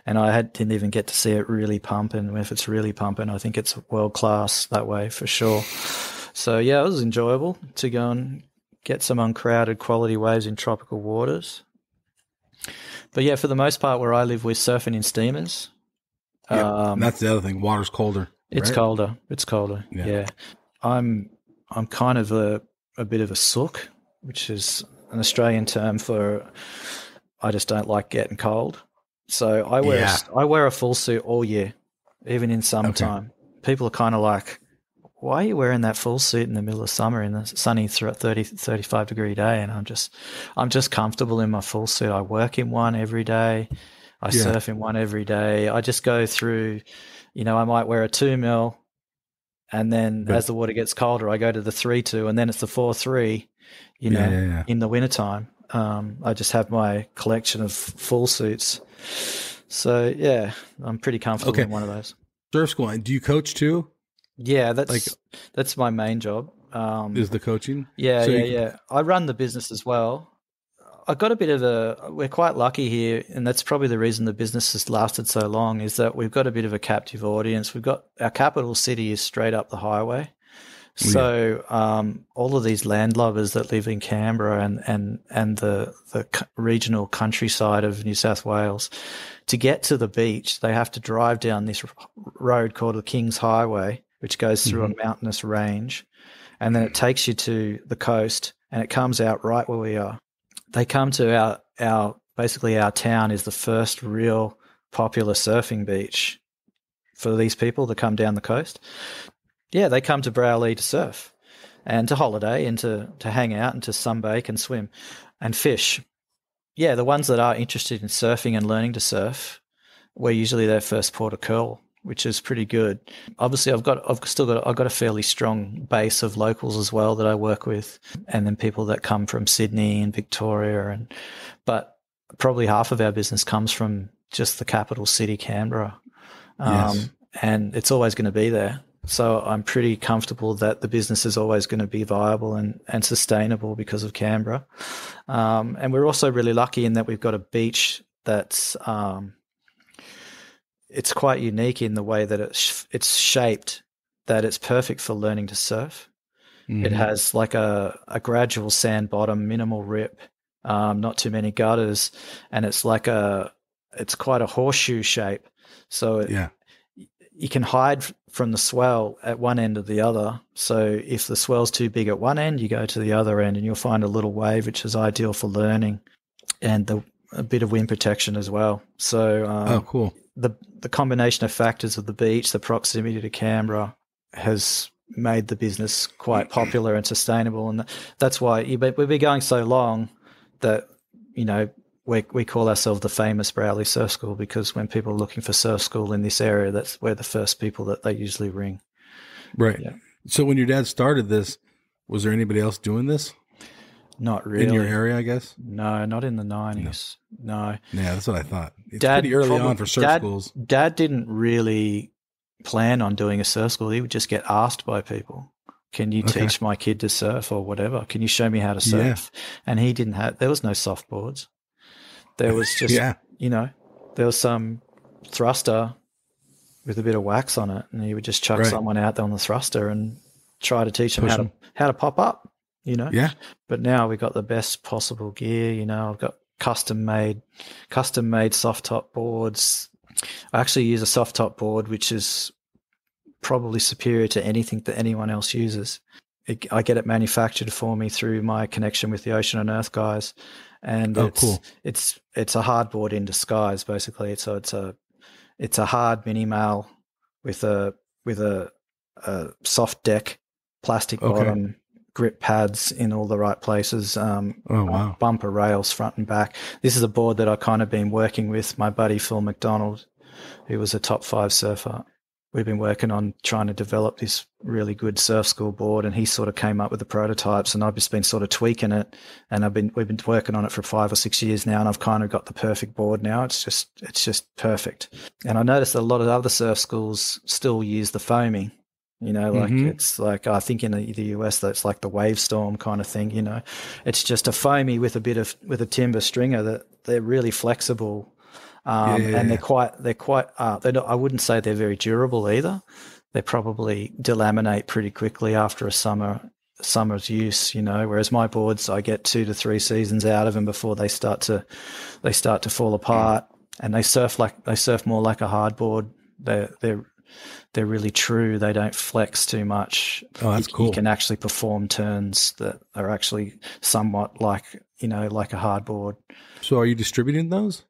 I didn't even get to see it really pumping. If it's really pumping, I think it's world class that way for sure. So yeah, it was enjoyable to go and get some uncrowded quality waves in tropical waters. But yeah, for the most part, where I live, we're surfing in steamers. That's the other thing. Water's colder. It's right? colder. It's colder. Yeah. I'm kind of a bit of a sook, which is an Australian term for I just don't like getting cold. So I wear a full suit all year, even in summertime. Okay. People are kind of like, why are you wearing that full suit in the middle of summer in a sunny 30, 35 degree day? And I'm just comfortable in my full suit. I work in one every day. I surf in one every day. I just go through, I might wear a 2 mil, and then as the water gets colder, I go to the 3.2, and then it's the 4.3, in the wintertime. I just have my collection of full suits. So yeah, I'm pretty comfortable in one of those. Surf school. Do you coach too? Yeah, that's my main job. Is the coaching? Yeah. I run the business as well. I got we're quite lucky here, and that's probably the reason the business has lasted so long, is that we've got a bit of a captive audience. We've got our capital city is straight up the highway. So all of these landlubbers that live in Canberra and the regional countryside of New South Wales, to get to the beach, they have to drive down this road called the King's Highway, which goes through a mountainous range, and then it takes you to the coast, and it comes out right where we are. They come to basically our town is the first real popular surfing beach for these people that come down the coast. Yeah, they come to Browley to surf and to holiday and to hang out and to sunbake and swim and fish. Yeah, the ones that are interested in surfing and learning to surf, we're usually their first port of call, which is pretty good. Obviously, I've got a fairly strong base of locals as well that I work with, and then people that come from Sydney and Victoria, but probably half of our business comes from just the capital city, Canberra, and it's always going to be there. So I'm pretty comfortable that the business is always going to be viable and sustainable because of Canberra. And we're also really lucky in that we've got a beach that's it's quite unique in the way that it's shaped, that it's perfect for learning to surf. Mm-hmm. It has like a gradual sand bottom, minimal rip, not too many gutters, and it's quite a horseshoe shape. So you can hide from the swell at one end or the other. So if the swell's too big at one end, you go to the other end and you'll find a little wave, which is ideal for learning, and a bit of wind protection as well. So cool. The combination of factors of the beach, the proximity to Canberra, has made the business quite popular and sustainable, and that's why we've been going so long that we call ourselves the famous Browley Surf School, because when people are looking for surf school in this area, that's we're the first people that they usually ring. Right. Yeah. So when your dad started this, was there anybody else doing this? Not really. In your area, I guess? No, not in the 90s. No. Yeah, that's what I thought. It's pretty early on for surf schools. Dad didn't really plan on doing a surf school. He would just get asked by people Can you teach my kid to surf or whatever? Can you show me how to surf? And he didn't have, there was no soft boards. There was just, there was some thruster with a bit of wax on it, and he would just chuck someone out there on the thruster and try to teach them how to pop up, Yeah. But now we got the best possible gear, I've got custom made soft top boards. I actually use a soft top board, which is probably superior to anything that anyone else uses. I get it manufactured for me through my connection with the Ocean and Earth guys, and it's a hardboard in disguise. Basically, it's a hard mini mal with a soft deck, plastic bottom, grip pads in all the right places. Bumper rails front and back. This is a board that I kind of been working with my buddy Phil McDonald, who was a top 5 surfer. We've been working on trying to develop this really good surf school board, and he sort of came up with the prototypes, and I've just been sort of tweaking it, and we've been working on it for 5 or 6 years now, and I've kind of got the perfect board now. It's just perfect. And I noticed that a lot of other surf schools still use the foaming, it's like, I think in the US that's like the wave storm kind of thing, it's just a foamy with a timber stringer that they're really flexible. And they're quite, I wouldn't say they're very durable either. They probably delaminate pretty quickly after a summer's use, whereas my boards, I get 2 to 3 seasons out of them before they start to fall apart, and they surf more like a hardboard. They're really true. They don't flex too much. Oh, that's cool. You can actually perform turns that are actually somewhat like a hardboard. So are you distributing those?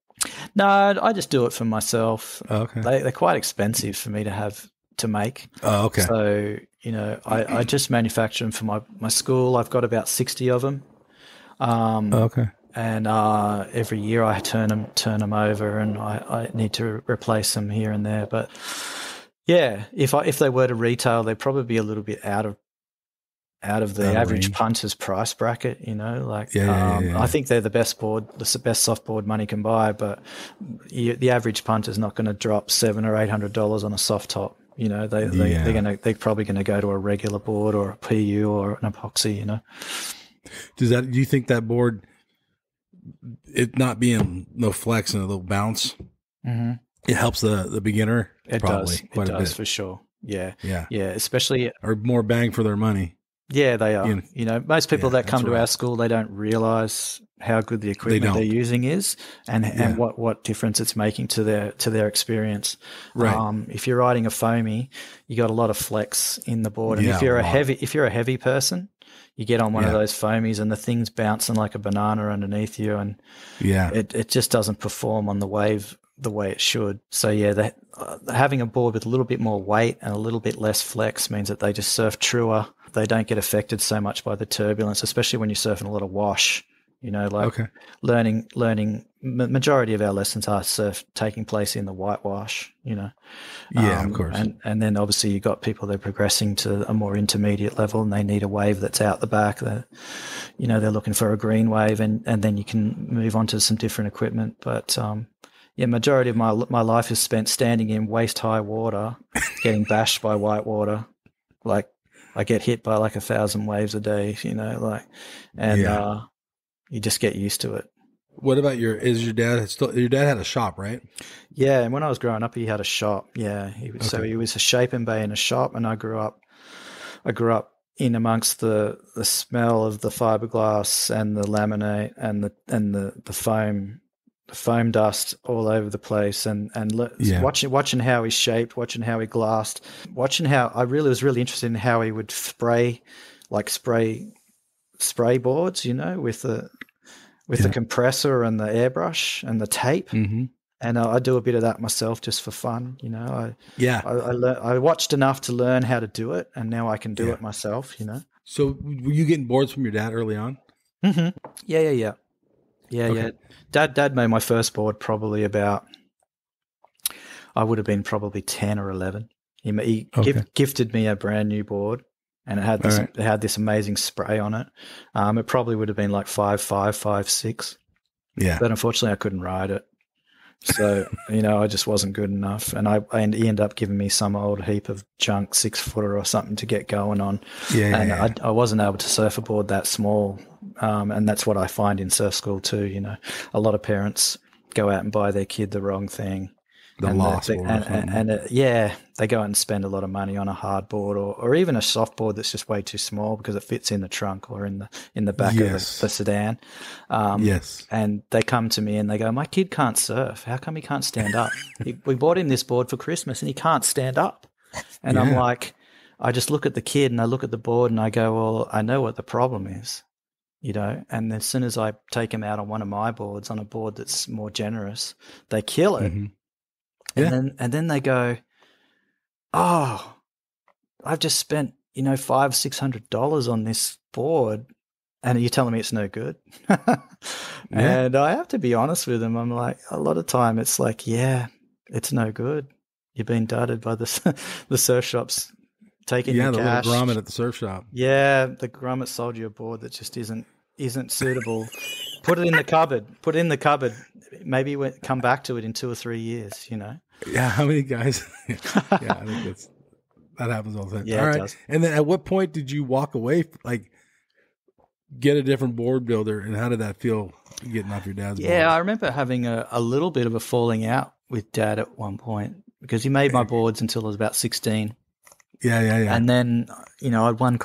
No, I just do it for myself. Oh, okay. They're quite expensive for me to make. Oh, okay. So, I just manufacture them for my school. I've got about 60 of them. Okay. And every year I turn them over, and I need to replace them here and there. But yeah, if they were to retail, they'd probably be a little bit out of the average punter's price bracket, I think they're the best soft board money can buy, but the average punter's not going to drop $700 or $800 on a soft top. They're probably going to go to a regular board or a PU or an epoxy. Do you think that board, it not being no flex and a little bounce, it helps the beginner? It does. It does for sure. Yeah. Especially or more bang for their money. Yeah, they are. Most people that come to our school, they don't realize how good the equipment they're using is, and what difference it's making to their experience. Right. If you're riding a foamy, you got a lot of flex in the board, and if you're a heavy person, you get on one of those foamies, and the thing's bouncing like a banana underneath you, and it just doesn't perform on the wave the way it should. So having a board with a little bit more weight and a little bit less flex means that they just surf truer. They don't get affected so much by the turbulence, especially when you're surfing a lot of wash. Learning. Majority of our lessons are taking place in the whitewash. Of course. And then obviously you've got people that are progressing to a more intermediate level, and they need a wave that's out the back. They're looking for a green wave, and then you can move on to some different equipment. But majority of my life is spent standing in waist high water, getting bashed by white water. Like I get hit by like 1,000 waves a day, you just get used to it. What about your dad had a shop, right? Yeah. And when I was growing up, he had a shop. Yeah. He was a shape and bay in a shop, and I grew up in amongst the smell of the fiberglass and the laminate and the foam dust all over the place, and watching how he shaped, watching how he glassed, watching how I was really interested in how he would spray boards, with the compressor and the airbrush and the tape. Mm-hmm. And I do a bit of that myself just for fun. I watched enough to learn how to do it, and now I can do it myself. So were you getting boards from your dad early on? Mm-hmm. Yeah. Okay. Dad made my first board probably I would have been probably 10 or 11. He gifted me a brand new board, and it had this amazing spray on it. It probably would have been like 5.5, 5.6. Yeah. But unfortunately I couldn't ride it. So, I just wasn't good enough. And he ended up giving me some old heap of junk 6-footer or something to get going on. I wasn't able to surf a board that small. And that's what I find in surf school too. A lot of parents go out and buy their kid the wrong thing. They go out and spend a lot of money on a hard board or even a soft board that's just way too small because it fits in the trunk or in the back of the sedan. And they come to me and they go, "My kid can't surf. How come he can't stand up? We bought him this board for Christmas and he can't stand up." And I'm like, I just look at the kid and I look at the board and I go, "Well, I know what the problem is." And as soon as I take him out on one of my boards, on a board that's more generous, they kill it. Mm-hmm. And then they go, "Oh, I've just spent, $500-$600 on this board, and you're telling me it's no good?" And I have to be honest with them. I'm like, a lot of time it's like, yeah, it's no good. You've been dudded by the surf shops taking your cash. The little grommet at the surf shop. Yeah, the grommet sold you a board that just isn't suitable. Put it in the cupboard. Maybe come back to it in 2 or 3 years, Yeah, how many guys? I think that happens all the time. Yeah, all it right. does. And then at what point did you walk away, get a different board builder, and how did that feel getting off your dad's board? Yeah, I remember having a little bit of a falling out with Dad at one point because he made my boards until I was about 16. Yeah. And then, I'd won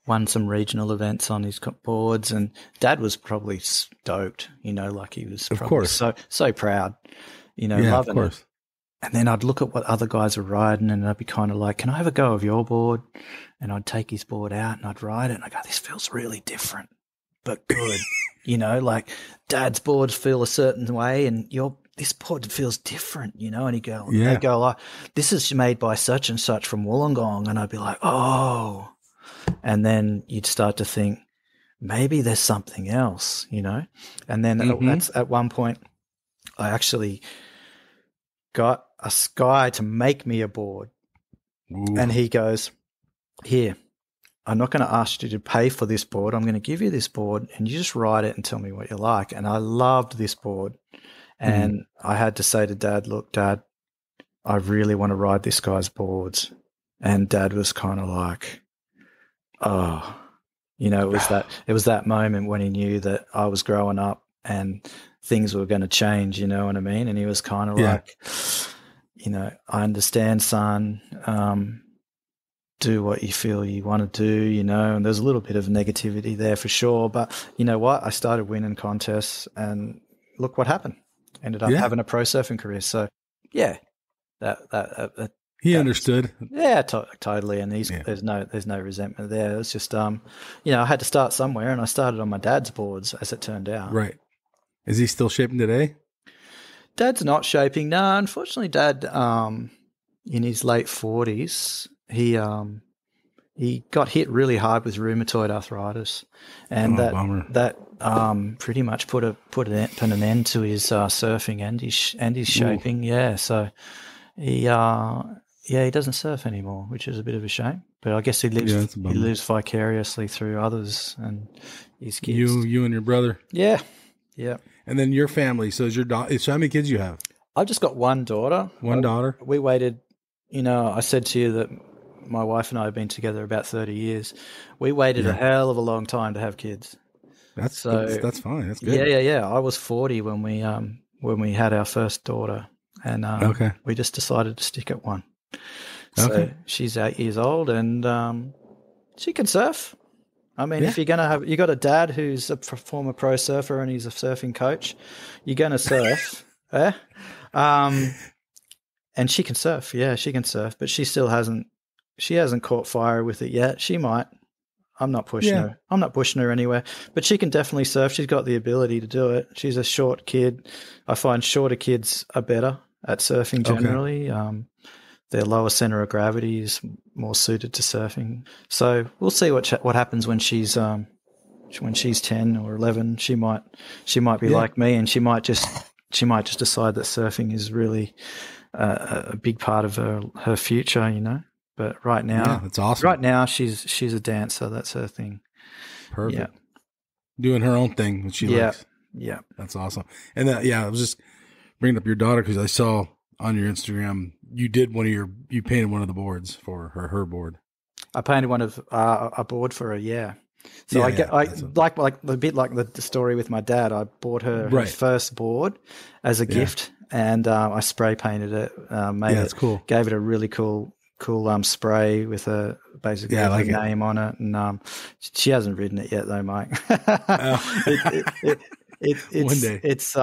won some regional events on his boards, and Dad was probably stoked, he was probably so proud, loving of course. it. And then I'd look at what other guys were riding, and I'd be kind of like, "Can I have a go of your board?" And I'd take his board out and I'd ride it, and I go, "This feels really different, but good." Dad's boards feel a certain way, and this board feels different, and he'd go, they'd go like, "This is made by such and such from Wollongong," and I'd be like, "Oh," and then you'd start to think maybe there's something else, and then at one point I actually got a guy to make me a board. Ooh. And he goes, "Here, I'm not going to ask you to pay for this board. I'm going to give you this board and you just ride it and tell me what you like." And I loved this board. And I had to say to Dad, "Look, Dad, I really want to ride this guy's boards." And Dad was kind of like, "Oh," it was that moment when he knew that I was growing up and things were going to change, you know what I mean? And he was kind of like, "I understand, son. Do what you feel you want to do, and there's a little bit of negativity there for sure. But you know what? I started winning contests and look what happened. Ended up having a pro surfing career. So that he understood. Yeah, totally. And there's no resentment there. It's just, I had to start somewhere, and I started on my dad's boards, as it turned out. Right. Is he still shaping today? Dad's not shaping. No, unfortunately, Dad, in his late 40s, he got hit really hard with rheumatoid arthritis, and that pretty much put an end to his surfing and his shaping. Yeah, so he doesn't surf anymore, which is a bit of a shame. But I guess he lives vicariously through others and his kids. You and your brother. Yeah. And then your family. So is your daughter? So how many kids you have? I've just got one daughter. One daughter. We waited. I said to you that my wife and I have been together about 30 years. We waited a hell of a long time to have kids. That's fine. That's good. Yeah. I was 40 when we had our first daughter, and we just decided to stick at one. So she's 8 years old, and she can surf. I mean, if you're gonna you got a dad who's a former pro surfer and he's a surfing coach, you're gonna surf, and she can surf. Yeah, she can surf, but she still hasn't. She hasn't caught fire with it yet. She might. I'm not pushing her. I'm not pushing her anywhere, but she can definitely surf. She's got the ability to do it. She's a short kid. I find shorter kids are better at surfing generally. Their lower center of gravity is more suited to surfing. So we'll see what happens when she's 10 or 11. She might be like me, and she might just decide that surfing is really a big part of her future, But right now, that's awesome. Right now, she's a dancer. That's her thing. Perfect. Yeah. Doing her own thing that she likes. Yeah. That's awesome. And I was just bringing up your daughter because I saw on your Instagram you painted one of the boards for her board. I painted one of a board for her. Yeah. So Yeah, like a bit like the story with my dad. I bought her her first board as a gift, and I spray painted it. That's cool. Gave it a really cool spray with a basically her name on it, and she hasn't ridden it yet though, Mike. It's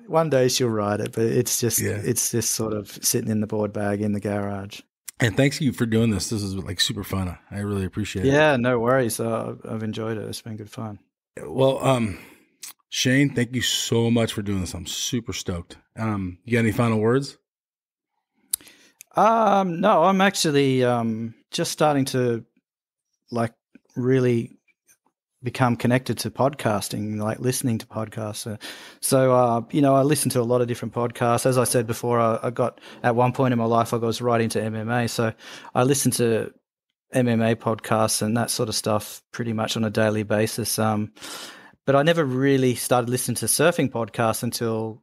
one day she'll ride it, but it's just sort of sitting in the board bag in the garage. And thanks you for doing this. This is like super fun. I really appreciate it. Yeah, no worries. I've enjoyed it. It's been good fun. Well, Shane, thank you so much for doing this. I'm super stoked. You got any final words? No, I'm actually just starting to like really become connected to podcasting, like listening to podcasts. So I listen to a lot of different podcasts. As I said before, I got at one point in my life, I was right into MMA. So I listen to MMA podcasts and that sort of stuff pretty much on a daily basis. But I never really started listening to surfing podcasts until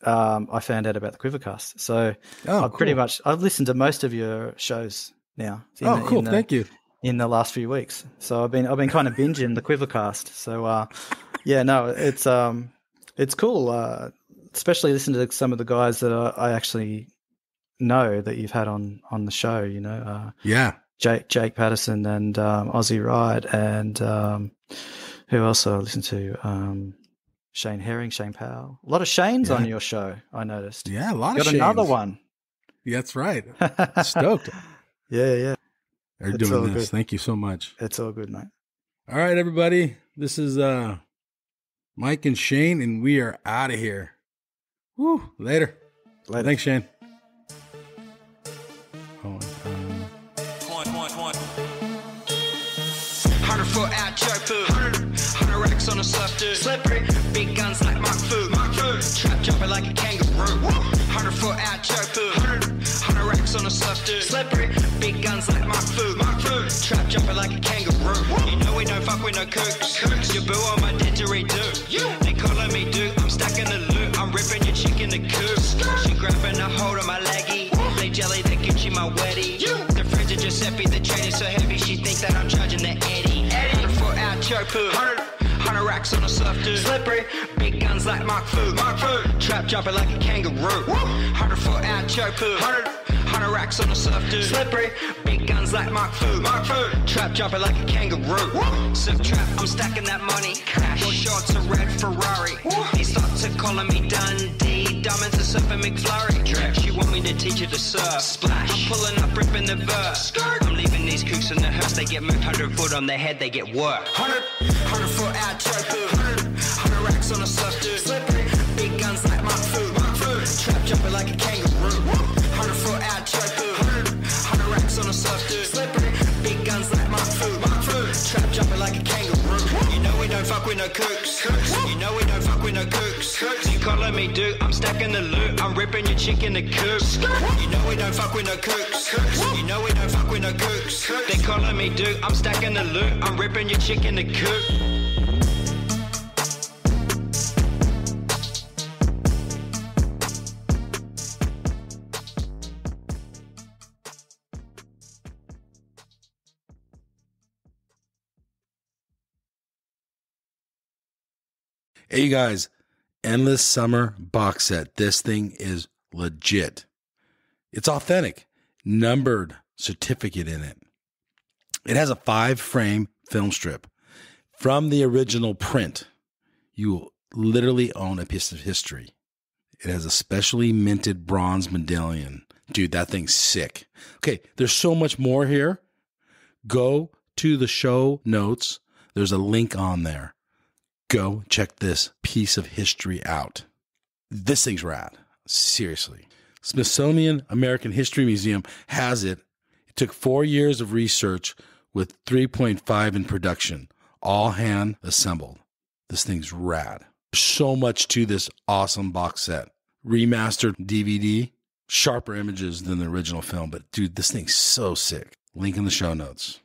I found out about the QuiverCast. So I've listened to most of your shows now. Cool. Thank you. In the last few weeks. So I've been kind of binging the QuiverCast. So it's cool. Especially listening to some of the guys that I actually know that you've had on the show, Jake Patterson and Aussie Ride, and who else I listened to? Shane Herring, Shane Powell. A lot of Shanes on your show, I noticed. Yeah, a lot of Shanes. Got another one. Yeah, that's right. Stoked. Yeah. They're doing this. Good. Thank you so much. It's all good, mate. All right, everybody. This is Mike and Shane, and we are out of here. Woo. Later. Thanks, Shane. 100 foot out, choke food. 100 racks on a surf, dude. Slippery, big guns like Mark Food. Trap jumping like a kangaroo. 100 foot out, choke food. 100 racks on a surf, dude. Slippery, big guns like Mark Food. Trap jumping like a kangaroo. You know we don't fuck with no kooks. Your boo on my didgeridoo. They calling me dude, I'm stacking the loot. I'm ripping your chick in the coop. She grabbing a hold of my leggy. They jelly, they Gucci my weddy. The fridge of Giuseppe, the chain is so heavy, she think that I'm charging the Eddie. 100 foot out, choke food. 100 racks on a surf, dude. Slippery, big guns like Mark Food. Trap jumping like a kangaroo. 100 foot out, choke food. 100 racks on a surf, dude. Slippery, big guns like Mark Food. Trap jumping like a kangaroo. Surf trap, I'm stacking that money. Cash. Four shorts, a red Ferrari. They start to calling me Dundee. Diamonds are surfing McFlurry. She want me to teach her to surf. Splash. I'm pulling up, ripping the verse. I'm leaving these kooks in the hearse. They get moved 100 foot on their head, they get work. 100 foot out, choke food. 100 racks on a surf, dude. Slippery, big guns like Mark Food. Trap jumping like a kangaroo. 100 foot out, choke food. 100 racks on a surf, dude. Slippery, big guns like Mark Food. Trap jumping like a kangaroo. You know we don't fuck with no kooks. You know we don't fuck with no kooks. You calling me dude, I'm stacking the loot. I'm ripping your chick in the coop. You know we don't fuck with no kooks. You know we don't fuck with no kooks. They calling me dude, I'm stacking the loot. I'm ripping your chick in the coop. Hey, you guys, Endless Summer box set. This thing is legit. It's authentic, numbered certificate in it. It has a 5-frame film strip from the original print. You will literally own a piece of history. It has a specially minted bronze medallion. Dude, that thing's sick. Okay, there's so much more here. Go to the show notes. There's a link on there. Go check this piece of history out. This thing's rad. Seriously. Smithsonian American History Museum has it. It took 4 years of research with 3.5 in production, all hand assembled. This thing's rad. There's so much to this awesome box set. Remastered DVD, sharper images than the original film, but dude, this thing's so sick. Link in the show notes.